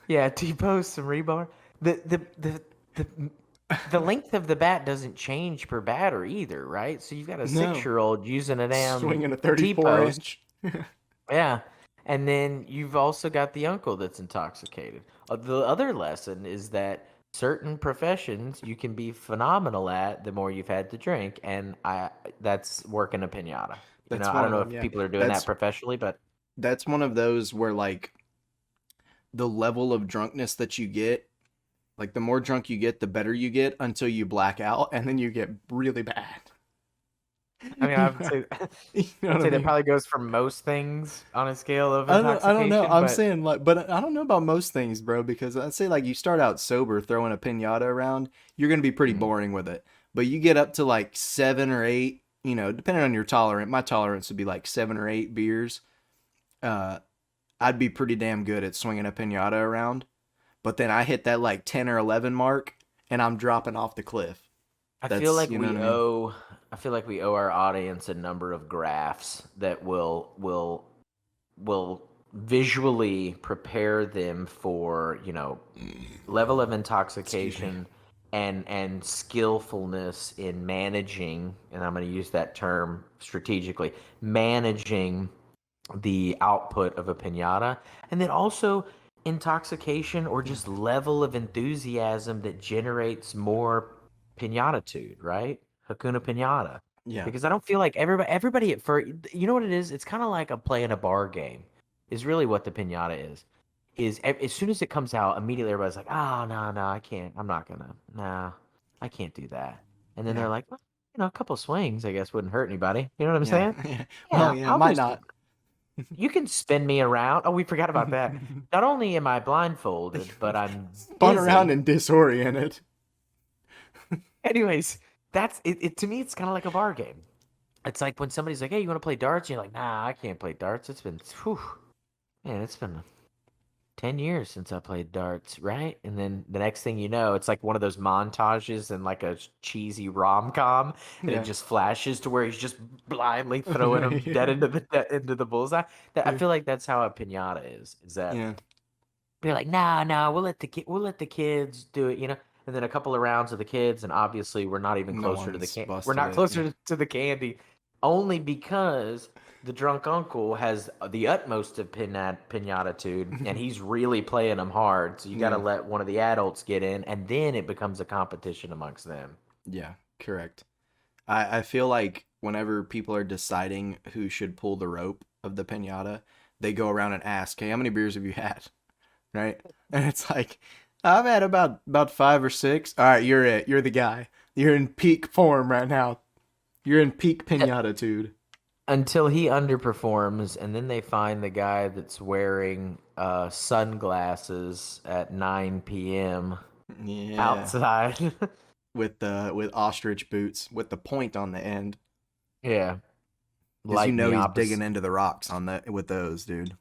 yeah, T post, some rebar. The the length of the bat doesn't change per batter either, right? So you've got a No. 6-year-old using a damn Swinging a T 34 post. inch. Yeah. And then you've also got the uncle that's intoxicated. The other lesson is that certain professions you can be phenomenal at the more you've had to drink, and that's working a piñata. That's I one don't of know them, if yeah. people are doing that That's professionally, but that's one of those where like the level of drunkenness that you get, like the more drunk you get, the better you get until you black out and then you get really bad. I mean, You I would know, say you know what I'd I say that mean? probably goes for most things on a scale of I don't know. intoxication, I'm but saying like, but I don't know about most things, bro. Because I'd say like you start out sober, throwing a pinata around, you're gonna be pretty mm, boring with it. But you get up to like 7 or 8, depending on your tolerance. My tolerance would be like 7 or 8 beers. Uh, I'd be pretty damn good at swinging a pinata around. But then I hit that like 10 or 11 mark, and I'm dropping off the cliff. I feel That's like you know what we I mean? owe I feel like we owe our audience a number of graphs that will visually prepare them for, level of Excuse me. intoxication and skillfulness in managing, and I'm going to use that term strategically, managing the output of a piñata, and then also intoxication or Yeah. just level of enthusiasm that generates more piñatitude, right? Hakuna piñata. Yeah. Because I don't feel like everybody at first, you know what it is? It's kind of like a play in a bar game. Is really what the piñata is. As soon as it comes out, immediately everybody's like, "Oh, no, no, I can't. I'm not gonna. Nah, I can't do that." And then Yeah. they're like, "Well, a couple swings, I guess, wouldn't hurt anybody." You know what I'm Yeah. saying? Yeah. Well, Yeah, yeah, I'll do might some. not. You can spin me around. Oh, we forgot about that. Not only am I blindfolded, but I'm Spun around dizzy. and disoriented. Anyways, that's it. To me, it's kind of like a bar game. It's like when somebody's like, "Hey, you want to play darts?" And you're like, "Nah, I can't play darts. It's been, whew, man, it's been 10 years since I played darts, right?" And then the next thing you know, it's like one of those montages in like a cheesy rom com, and it Yeah. just flashes to where he's just blindly throwing them dead into the bullseye. I Yeah. feel like that's how a pinata is. Is that Yeah. they're like, nah, nah, we'll let the kids do it. and then a couple of rounds of the kids, and obviously we're not even No closer to one's we're busted not it. Yeah. closer to the candy, only because the drunk uncle has the utmost of pinatitude, and he's really playing them hard. So you got to Yeah. let one of the adults get in, and then it becomes a competition amongst them. Yeah. Correct. I feel like whenever people are deciding who should pull the rope of the pinata, they go around and ask, "Hey, how many beers have you had?" Right? And it's like, "I've had about 5 or 6." All right, you're it. You're the guy. You're in peak form right now. You're in peak pinatitude. Until he underperforms, and then they find the guy that's wearing sunglasses at 9 p.m. Yeah, outside. with ostrich boots with the point on the end, Yeah, because you lighting know the he's digging opposite, into the rocks on the with those, dude.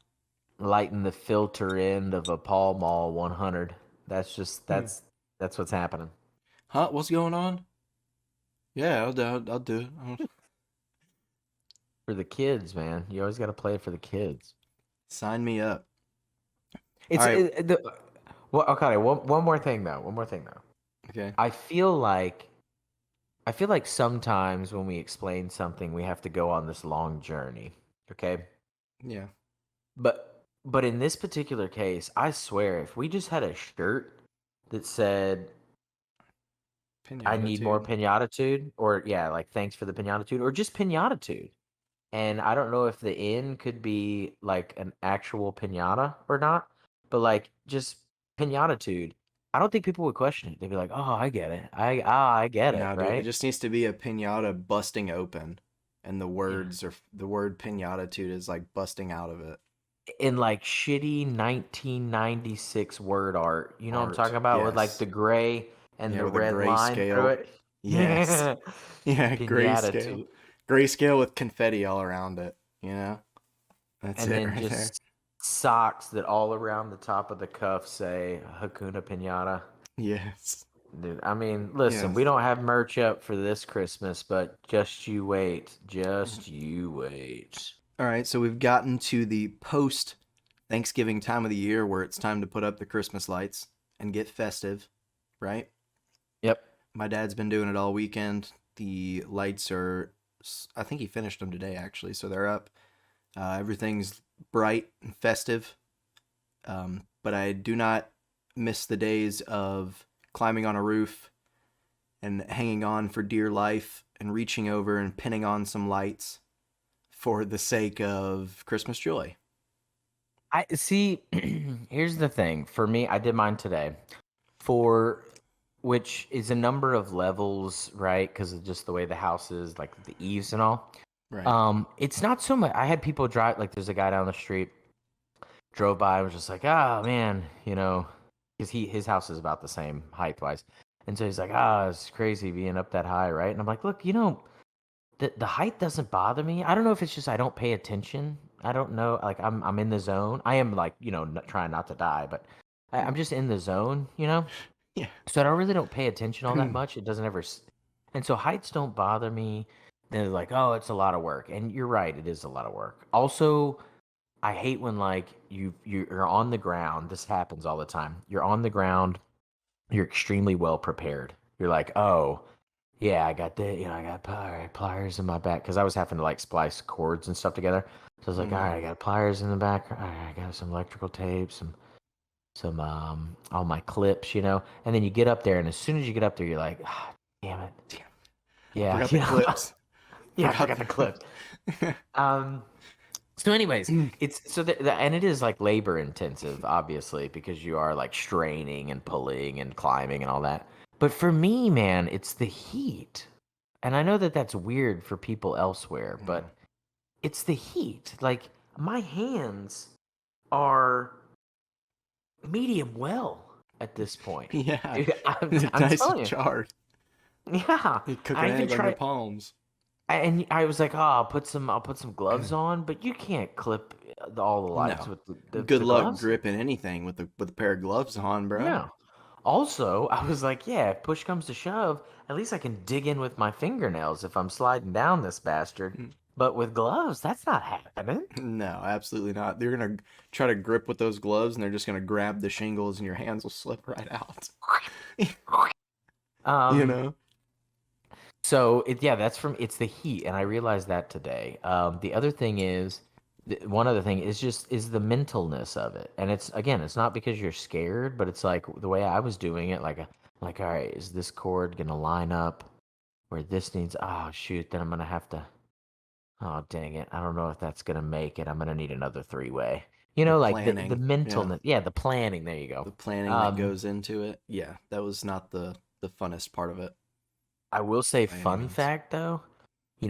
lighting the filter end of a Pall Mall 100. Hmm. That's what's happening Huh? What's going on? Yeah, I'll do it. for the kids, man. You always got to play it for the kids. Sign me up. All It's right. well, okay. One more thing though. One more thing though. Okay. I feel like I feel like sometimes when we explain something, we have to go on this long journey. Okay. Yeah. But in this particular case, I swear, if we just had a shirt that said I need more Pinatitude. pinatitude, or yeah, like thanks for the pinatitude, or just pinatitude. And I don't know if the N could be like an actual pinata or not, but like just pinatitude. I don't think people would question it. They'd be like, "Oh, I get it. I get it." No, dude. It Right? just needs to be a pinata busting open, and Yeah. the word pinatitude is like busting out of it. In like shitty 1996 word art. You know what I'm Art. talking about? With like Yes. the gray and Yeah, the with a red line through grayscale. it. Yes. Yeah, grayscale. Pinatitude. Grayscale with confetti all around it. You know? That's And it then right there. just socks that all around the top of the cuff say Hakuna Pinata. Yes. Dude, I mean, listen, we Yes. don't have merch up for this Christmas, but just you wait. Just you wait. All right, so we've gotten to the post Thanksgiving time of the year where it's time to put up the Christmas lights and get festive, right? Yep. My dad's been doing it all weekend. The lights are, I think he finished them today actually, so they're up. Everything's bright and festive. But I do not miss the days of climbing on a roof and hanging on for dear life and reaching over and pinning on some lights for the sake of Christmas joy. I see. Here's the thing. For me, I did mine today. For which is a number of levels, right? Because of just the way the house is, like the eaves and all. Right. It's not so much. I had people drive. Like, there's a guy down the street drove by and was just like, "Ah, man, because his house is about the same height wise." And so he's like, "Ah, it's crazy being up that high, right?" And I'm like, "Look, the height doesn't bother me. I don't know if it's just I don't pay attention. I don't know. Like I'm in the zone. I am like trying not to die, but I'm just in the zone. Yeah. So I really don't pay attention all that much. It doesn't ever, and so heights don't bother me. They're like, oh, it's a lot of work, and you're right, it is a lot of work. Also, I hate when like you're on the ground. This happens all the time. You're on the ground. You're extremely well prepared. You're like, oh, yeah, I got I got pliers in my back because I was having to like splice cords and stuff together. So I was like, all Mm. right, I got pliers in the back. All right, I got some electrical tape, some all my clips. And then you get up there, and as soon as you get up there, you're like, ah, damn it, Damn. yeah, Forgot the clips. yeah, I Forgot forgot the clip. Um, so, anyways, the. it's so and it is like labor intensive, obviously, because you are like straining and pulling and climbing and all that. But for me, man, it's the heat. And I know that that's weird for people elsewhere, Yeah. but it's the heat. Like my hands are medium well at this point. Yeah. Dude, I'm Nice telling and you. charred. Yeah. You cook I an even egg on your tried palms. and I was like, "Oh, I'll put some gloves on," but you can't clip all the lights No. with Good the luck gloves. gripping anything with a pair of gloves on, bro. Yeah. Also, I was like, yeah, if push comes to shove, at least I can dig in with my fingernails if I'm sliding down this bastard. But with gloves, that's not happening. No, absolutely not. They're gonna try to grip with those gloves, and they're just gonna grab the shingles, and your hands will slip right out. You Um, know? so yeah, it's the heat, and I realized that today. The other thing is, one other thing is the mentalness of it, and it's again, it's not because you're scared, but it's like the way I was doing it, like, all right, is this cord gonna line up where this needs? Oh shoot, then I'm gonna have to. Oh dang it, I don't know if that's gonna make it. I'm gonna need another three-way. The Like the planning. Yeah. mentalness, yeah, the planning. There you go. The planning that Um, goes into it. Yeah, that was not the funnest part of it I will say, by any fun means. fact though.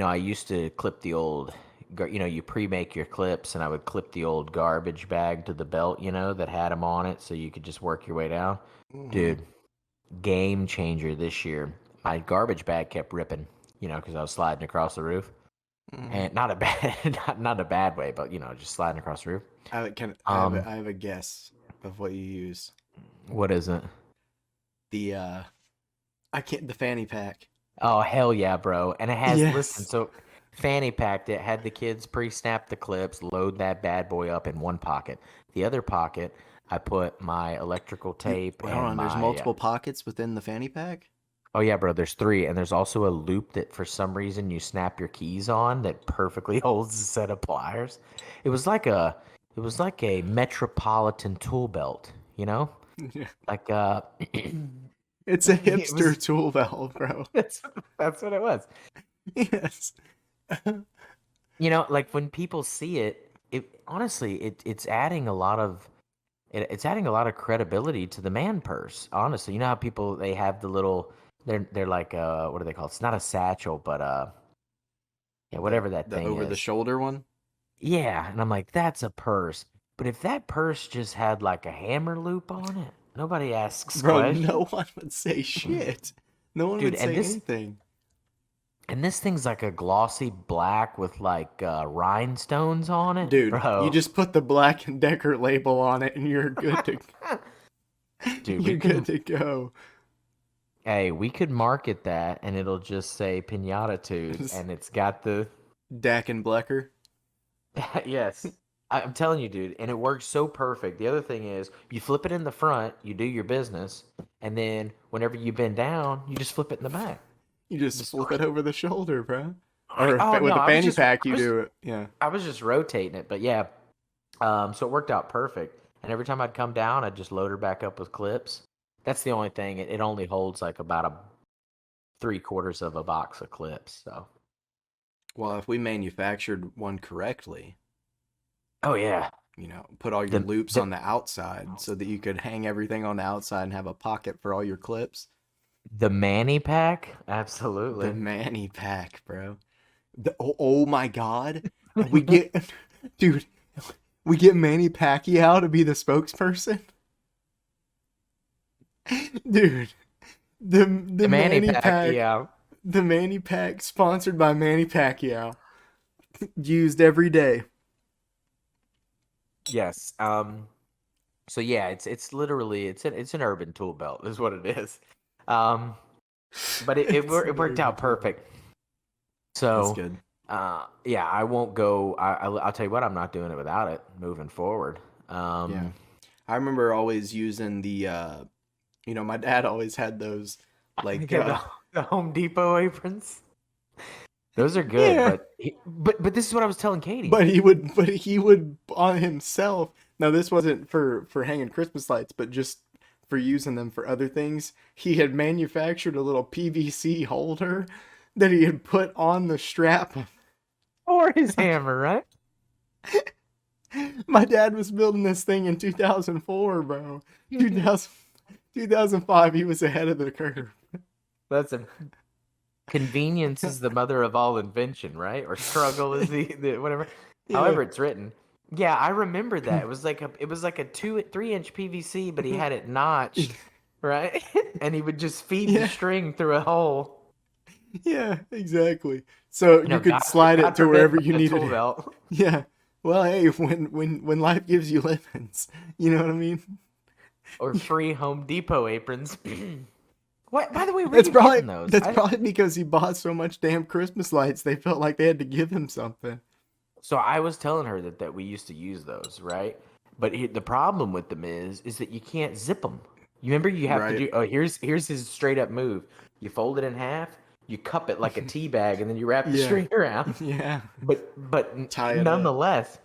I used to clip the old, you pre-make your clips, and I would clip the old garbage bag to the belt, that had them on it, so you could just work your way down. Hmm. Dude, game changer this year. My garbage bag kept ripping, because I was sliding across the roof, Hmm. and not a bad, not a bad way, but just sliding across the roof. I Um, have a guess of what you use. what is it? The I can't the fanny pack. Oh hell yeah, bro! And it has listen, Yes. so fanny packed it, had the kids pre-snap the clips, load that bad boy up in one pocket. The other pocket, I put my electrical You tape wait, hold and on. There's my multiple pockets within the fanny pack. oh yeah, bro, there's three, and there's also a loop that for some reason you snap your keys on that perfectly holds a set of pliers. It was like a it was like a metropolitan tool belt, Yeah. like It's a it hipster was tool valve, bro. that's what it was. Yes. Like when people see it, honestly, it's adding a lot of it's adding a lot of credibility to the man purse. Honestly, you know how people they have the little they're like what do they call it? It's not a satchel, but yeah, whatever that The thing over the is. shoulder one. Yeah, and I'm like, that's a purse. But if that purse just had like a hammer loop on it, nobody asks Bro, questions. no one would say shit. No one Dude, would say anything. and this thing's like a glossy black with like rhinestones on it, Dude, you bro. just put the Black and Decker label on it and Dude, we you're good can to go. Hey, we could market that and it'll just say piñatatude Just and it's got the Dak and Blecker. yes. I'm telling you, dude, and it works so perfect. The other thing is you flip it in the front, you do your business, and then whenever you bend down, you just flip it in the back. You just Just flip it over the shoulder, bro. Or oh no, with a fanny pack, you do it. Yeah. I was just rotating it, but yeah. So it worked out perfect. And every time I'd come down, I'd just load her back up with clips. That's the only thing. It only holds like about a three-quarters of a box of clips. So Well, if we manufactured one correctly, oh yeah. put all your The loops the on the outside so that you could hang everything on the outside and have a pocket for all your clips. the Manny pack? The Absolutely. Manny pack, bro. Oh my god. We get dude, we get Manny Pacquiao to be the spokesperson. Dude, the The Manny Manny pack, pack, yeah. the Manny pack sponsored by Manny Pacquiao, used every day. Yes. So yeah, it's literally it's an urban tool belt is what it is. Um but It's it an worked urban out tool belt. perfect. That's So good. yeah, I won't go I'll tell you what, I'm not doing it without it moving forward. Yeah. Um I remember always using my dad always had those like yeah, the Home Depot aprons. Those are good, yeah, but this is what I was telling Katie. but he would on himself. Now this wasn't for hanging Christmas lights, but just for using them for other things. He had manufactured a little PVC holder that he had put on the strap. Or his hammer, right? My dad was building this thing in 2004, bro. 2000, 2005, he was ahead of the curve. Listen, convenience is the mother of all invention, right? Or struggle is the whatever. Yeah. However it's written. Yeah, I remember that. It was like a 3-inch PVC, but he had it notched, right? And he would just feed the Yeah. string through a hole. Yeah, exactly. So you could God, slide it God to forbid wherever you a needed tool it. belt. Yeah. Well, hey, when life gives you lemons, you know what I mean? Or free Home Depot aprons. What? By the way, where are That's you probably getting those? that's probably because he bought so much damn Christmas lights, they felt like they had to give him something. So I was telling her that we used to use those, right? But the problem with them is that you can't zip them. You remember you have to Right. do. Oh, here's his straight up move. You fold it in half, you cup it like a tea bag, and then you wrap the Yeah. string around. Yeah. But Tie it up.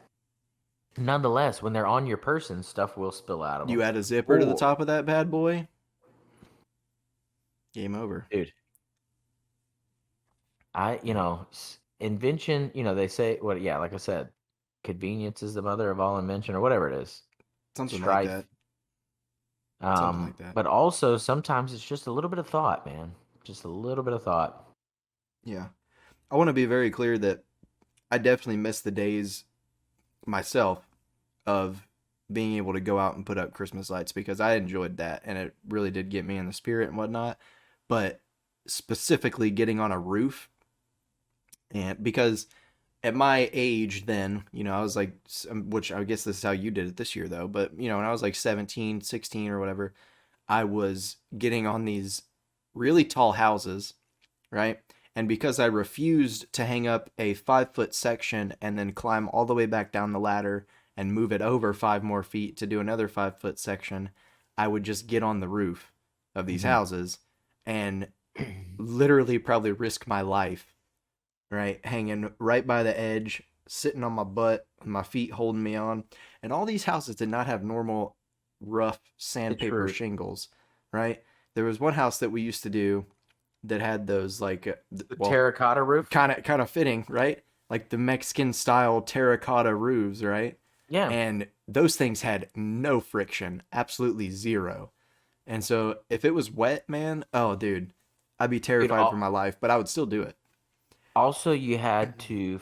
nonetheless, when they're on your person, stuff will spill out of You them. add a zipper to the Or top of that bad boy. Game over. dude, invention. They say what? Yeah, like I said, convenience is the mother of all invention, or whatever it is. Something like Strife. that. Something like that. But also sometimes it's just a little bit of thought, man. Just a little bit of thought. Yeah. I want to be very clear that I definitely miss the days myself of being able to go out and put up Christmas lights because I enjoyed that and it really did get me in the spirit and whatnot. But specifically getting on a roof, and because at my age then, I was like, which I guess this is how you did it this year though, but when I was like 17, 16 or whatever, I was getting on these really tall houses, right? And because I refused to hang up a 5 foot section and then climb all the way back down the ladder and move it over 5 more feet to do another 5 foot section, I would just get on the roof of these Mhm. houses and literally probably risk my life, right? Hanging right by the edge, sitting on my butt, my feet holding me on. And all these houses did not have normal rough The sandpaper truth. shingles, right? There was one house that we used to do that had those like The well, terracotta roof? kind of fitting, right? Like the Mexican style terracotta roofs, right? Yeah. And those things had no friction, absolutely zero. And so if it was wet, man, oh dude, I'd be Dude, terrified for my life, but I would still do it. also you had to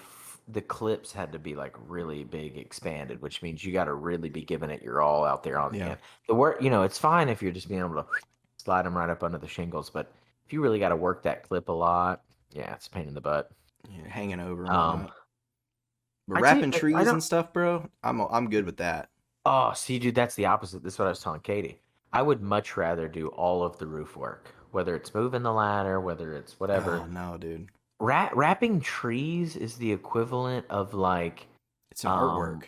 the clips had to be like really big expanded, which means you got to really be giving it your all out there on the Yeah. end. The work, it's fine if you're just being able to slide them right up under the shingles, but if you really got to work that clip a lot, yeah, it's a pain in the butt. Yeah, hanging over and Um, whatnot. But I tell you, wrapping I trees don't. and stuff, bro, I'm good with that. Oh, see, dude, that's the opposite. This is what I was telling Katie. I would much rather do all of the roof work, whether it's moving the ladder, whether it's Oh whatever. no, dude. Wrapping trees is the equivalent of like, It's an um, artwork.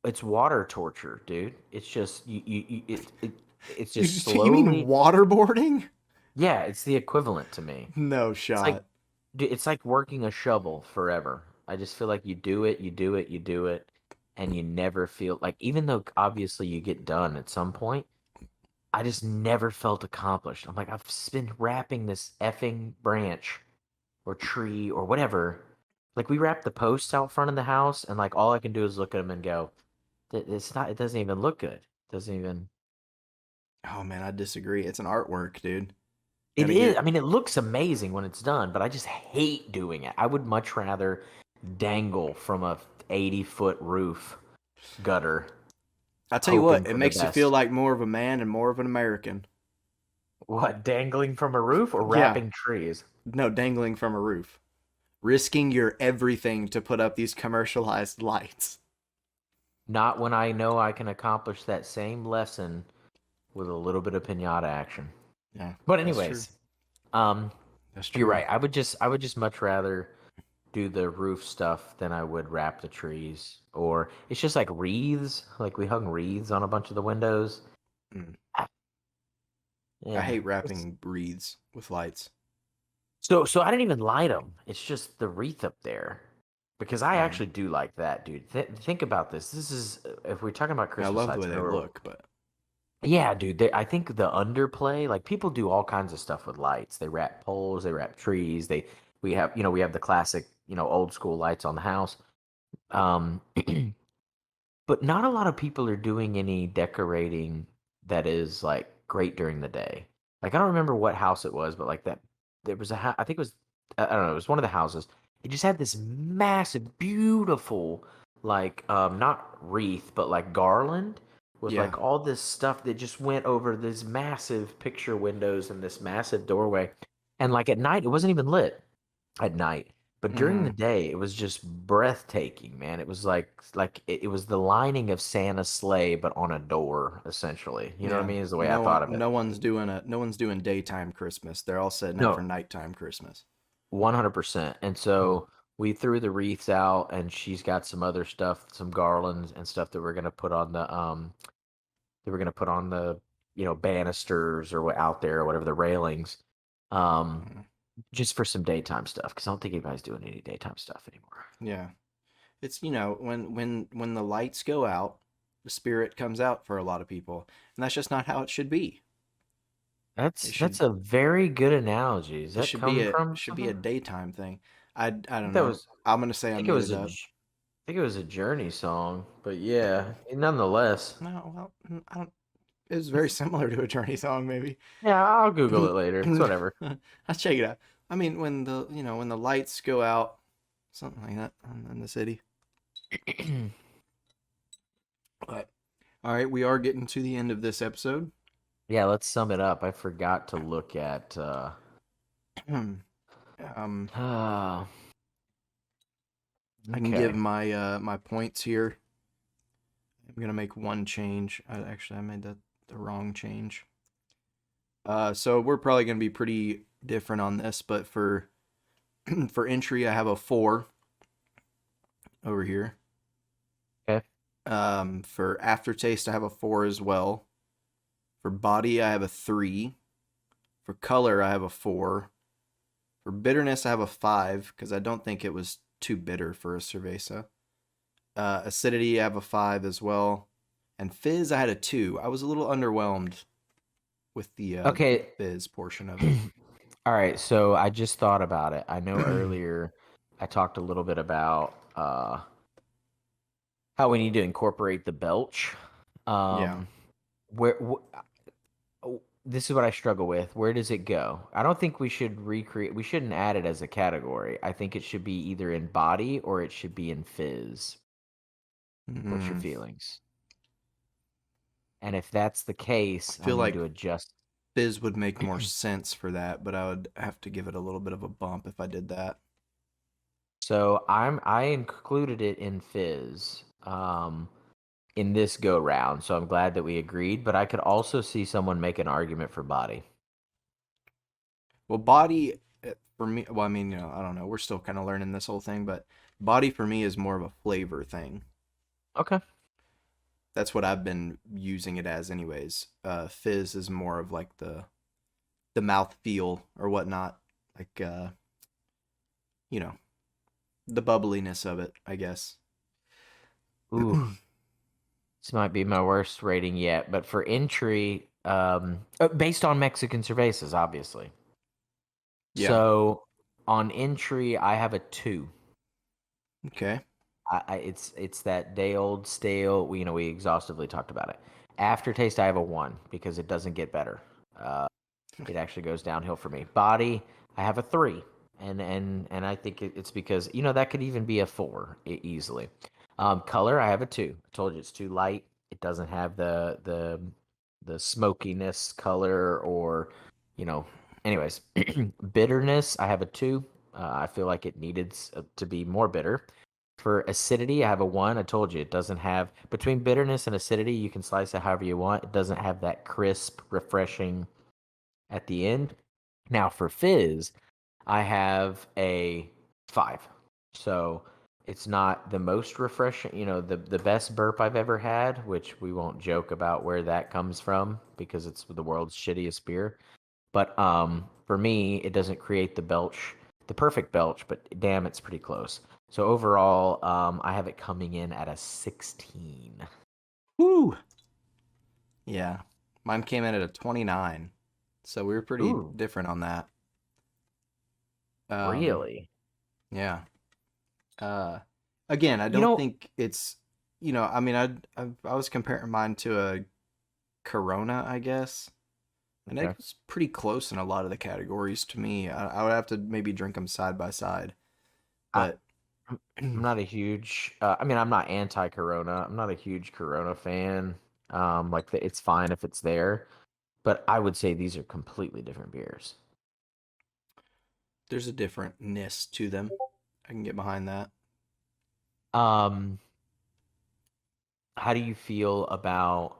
it's water torture, dude. It's just it's You just you mean slowly. waterboarding? Yeah, it's the equivalent to me. No It's like, shot. dude, it's like working a shovel forever. I just feel like you do it, you do it, you do it, and you never feel like, even though obviously you get done at some point, I just never felt accomplished. I'm like, I've been wrapping this effing branch or tree or whatever. Like we wrap the posts out front of the house, and like all I can do is look at them and go, It's not. It doesn't even look good. It doesn't even. Oh man, I disagree. It's an artwork, dude. It Gotta is. I get. mean, it looks amazing when it's done, but I just hate doing it. I would much rather dangle from a 80-foot roof gutter, I tell you hoping what, it for the makes you feel best. like more of a man and more of an American. What, dangling from a roof or Yeah, wrapping trees? no, dangling from a roof, risking your everything to put up these commercialized lights. Not when I know I can accomplish that same lesson with a little bit of pinata action. Yeah, But that's true. anyways, um, That's you're true. right. I would just much rather do the roof stuff than I would wrap the trees. Or it's just like wreaths. Like we hung wreaths on a bunch of the windows. Mm. Ah, I yeah. hate wrapping wreaths with lights. So I didn't even light them. It's just the wreath up there. Because I Um, actually do like that, dude. Think about this. This is if we're talking about I Christmas love the lights. way they Or, look, but yeah, dude. I think the underplay, like people do all kinds of stuff with lights. They wrap poles, they wrap trees. We have the classic, old school lights on the house. Um, but not a lot of people are doing any decorating that is like great during the day. Like I don't remember what house it was, but like that there was I think it was, I don't know, it was one of the houses. It just had this massive, beautiful, like not wreath, but like garland with yeah. like all this stuff that just went over this massive picture windows and this massive doorway. And like at night, it wasn't even lit at night. But during the Mm-hmm. day, it was just breathtaking, man. It was like it was the lining of Santa's sleigh, but on a door, essentially. You know what I Yeah. mean? Is the way I thought of it. No one's doing daytime Christmas. They're all setting up for No, nighttime Christmas. 100%. And so we threw the wreaths out, and she's got some other stuff, some garlands and stuff that we're gonna put on the banisters or what out there or whatever the railings, um, Mm, just for some daytime stuff. Because I don't think anybody's doing any daytime stuff anymore. yeah. It's when the lights go out, the spirit comes out for a lot of people, and that's just not how it should be. That's It that's should a very good analogy. Does it that should be come a from should be something? a daytime thing. I I think don't that know. was. I'm gonna say I I think it made was it up. I think it was a Journey song, but yeah, nonetheless. No, well, I don't. It was very similar to a Journey song, maybe. Yeah, I'll Google it later. It's whatever. Let's check it out. I mean, when the lights go out, something like that in the city. But all right, we are getting to the end of this episode. Yeah, let's sum it up. I forgot to look at. um, Uh, I can give okay. my points here. I'm gonna make one change. Actually, I made the wrong change. So we're probably gonna be pretty different on this, but for for entry, I have a 4 over here. Okay. For aftertaste, I have a 4 as well. For body, I have a 3. For color, I have a 4. For bitterness, I have a 5 because I don't think it was too bitter for a cerveza. Acidity, I have a 5 as well. And fizz, I had a 2. I was a little underwhelmed with the Okay. fizz portion of it. All right. So I just thought about it. I know earlier I talked a little bit about how we need to incorporate the belch. Yeah. Um, this is what I struggle with. Where does it go? I don't think we should recreate. We shouldn't add it as a category. I think it should be either in body or it should be in fizz. What's your Mm, feelings? And if that's the I case, I feel need like to adjust. fizz would make more sense for that, but I would have to give it a little bit of a bump if I did that. So I included it in fizz in this go round. So I'm glad that we agreed. But I could also see someone make an argument for body. Well, body for me, well, I mean, I don't know. We're still kind of learning this whole thing, but body for me is more of a flavor thing. Okay. That's what I've been using it as, anyways. Fizz is more of like the mouth feel or whatnot, like you know, the bubbliness of it, I guess. Ooh, this might be my worst rating yet. But for entry, based on Mexican cervezas, obviously. Yeah. So on entry, I have a 2. Okay. It's that day old stale. We exhaustively talked about it. Aftertaste, I have a 1 because it doesn't get better. Uh, it actually goes downhill for me. Body, I have a 3, and I think it's because that could even be a 4 easily. Color, I have a 2. I told you it's too light. It doesn't have the smokiness color or you know. Anyways, bitterness, I have a 2. I feel like it needed to be more bitter. For acidity, I have a 1. I told you it doesn't have between bitterness and acidity. You can slice it however you want. It doesn't have that crisp, refreshing at the end. Now for fizz, I have a 5. So it's not the most refreshing, the best burp I've ever had, which we won't joke about where that comes from because it's the world's shittiest beer. But for me, it doesn't create the perfect belch, but damn, it's pretty close. So overall, I have it coming in at a 16. Woo. Yeah. Mine came in at a 29. So we were pretty Ooh, different on that. Um, really? yeah. Uh, Again, I You don't know, think it's, I mean, I was comparing mine to a Corona, I guess, and it okay. was pretty close in a lot of the categories to me. I would have to maybe drink them side by side, I, but I'm not a huge. I mean, I'm not anti-Corona. I'm not a huge Corona fan. It's fine if it's there, but I would say these are completely different beers. there's a differentness to them. I can get behind that. Um, how do you feel about?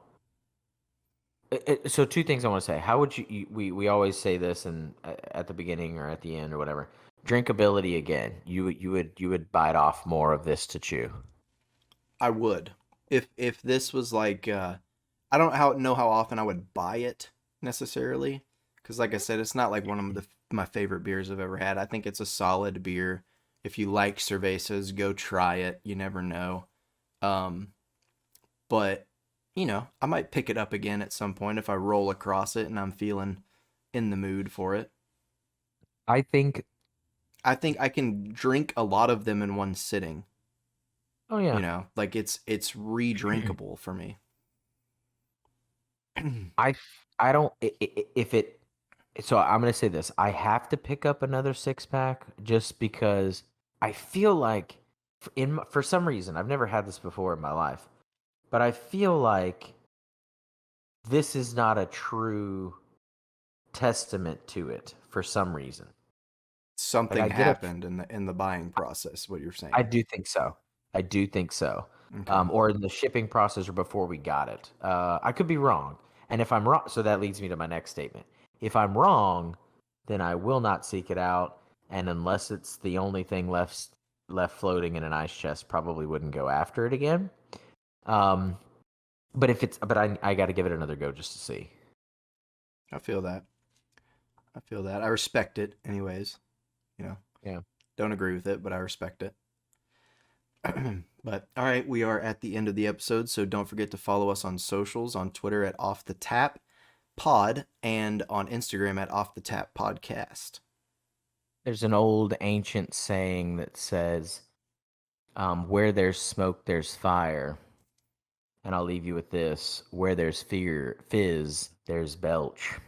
So two things I want to say. How would we always say this and at the beginning or at the end or whatever. Drinkability again. You would bite off more of this to chew. I would. If this was like I don't know how often I would buy it necessarily, because like I said, it's not like one of my favorite beers I've ever had. I think it's a solid beer. If you like cervezas, go try it. You never know. Um, but I might pick it up again at some point if I roll across it and I'm feeling in the mood for it. I think. I think I can drink a lot of them in one sitting. Oh yeah. Like it's re-drinkable for me. I don't if it. So I'm gonna say this. I have to pick up another six pack just because I feel like for some reason I've never had this before in my life, but I feel like this is not a true testament to it for some reason. Like Something I get it. happened in the buying process. What you're I saying? do think so. I do think so. Okay. Or in the shipping process or before we got it. I could be wrong. And if I'm wrong, so that leads me to my next statement. If I'm wrong, then I will not seek it out. And unless it's the only thing left floating in an ice chest, probably wouldn't go after it again. Um, but I got to give it another go just to see. I feel that. I feel that. I respect it, anyways. You know, Yeah. don't agree with it, but I respect it. But all right, we are at the end of the episode, so don't forget to follow us on socials on Twitter at Off the Tap Pod and on Instagram at Off the Tap Podcast. There's an old ancient saying that says, where there's smoke, there's fire. And I'll leave you with this: where there's fear, fizz, there's belch.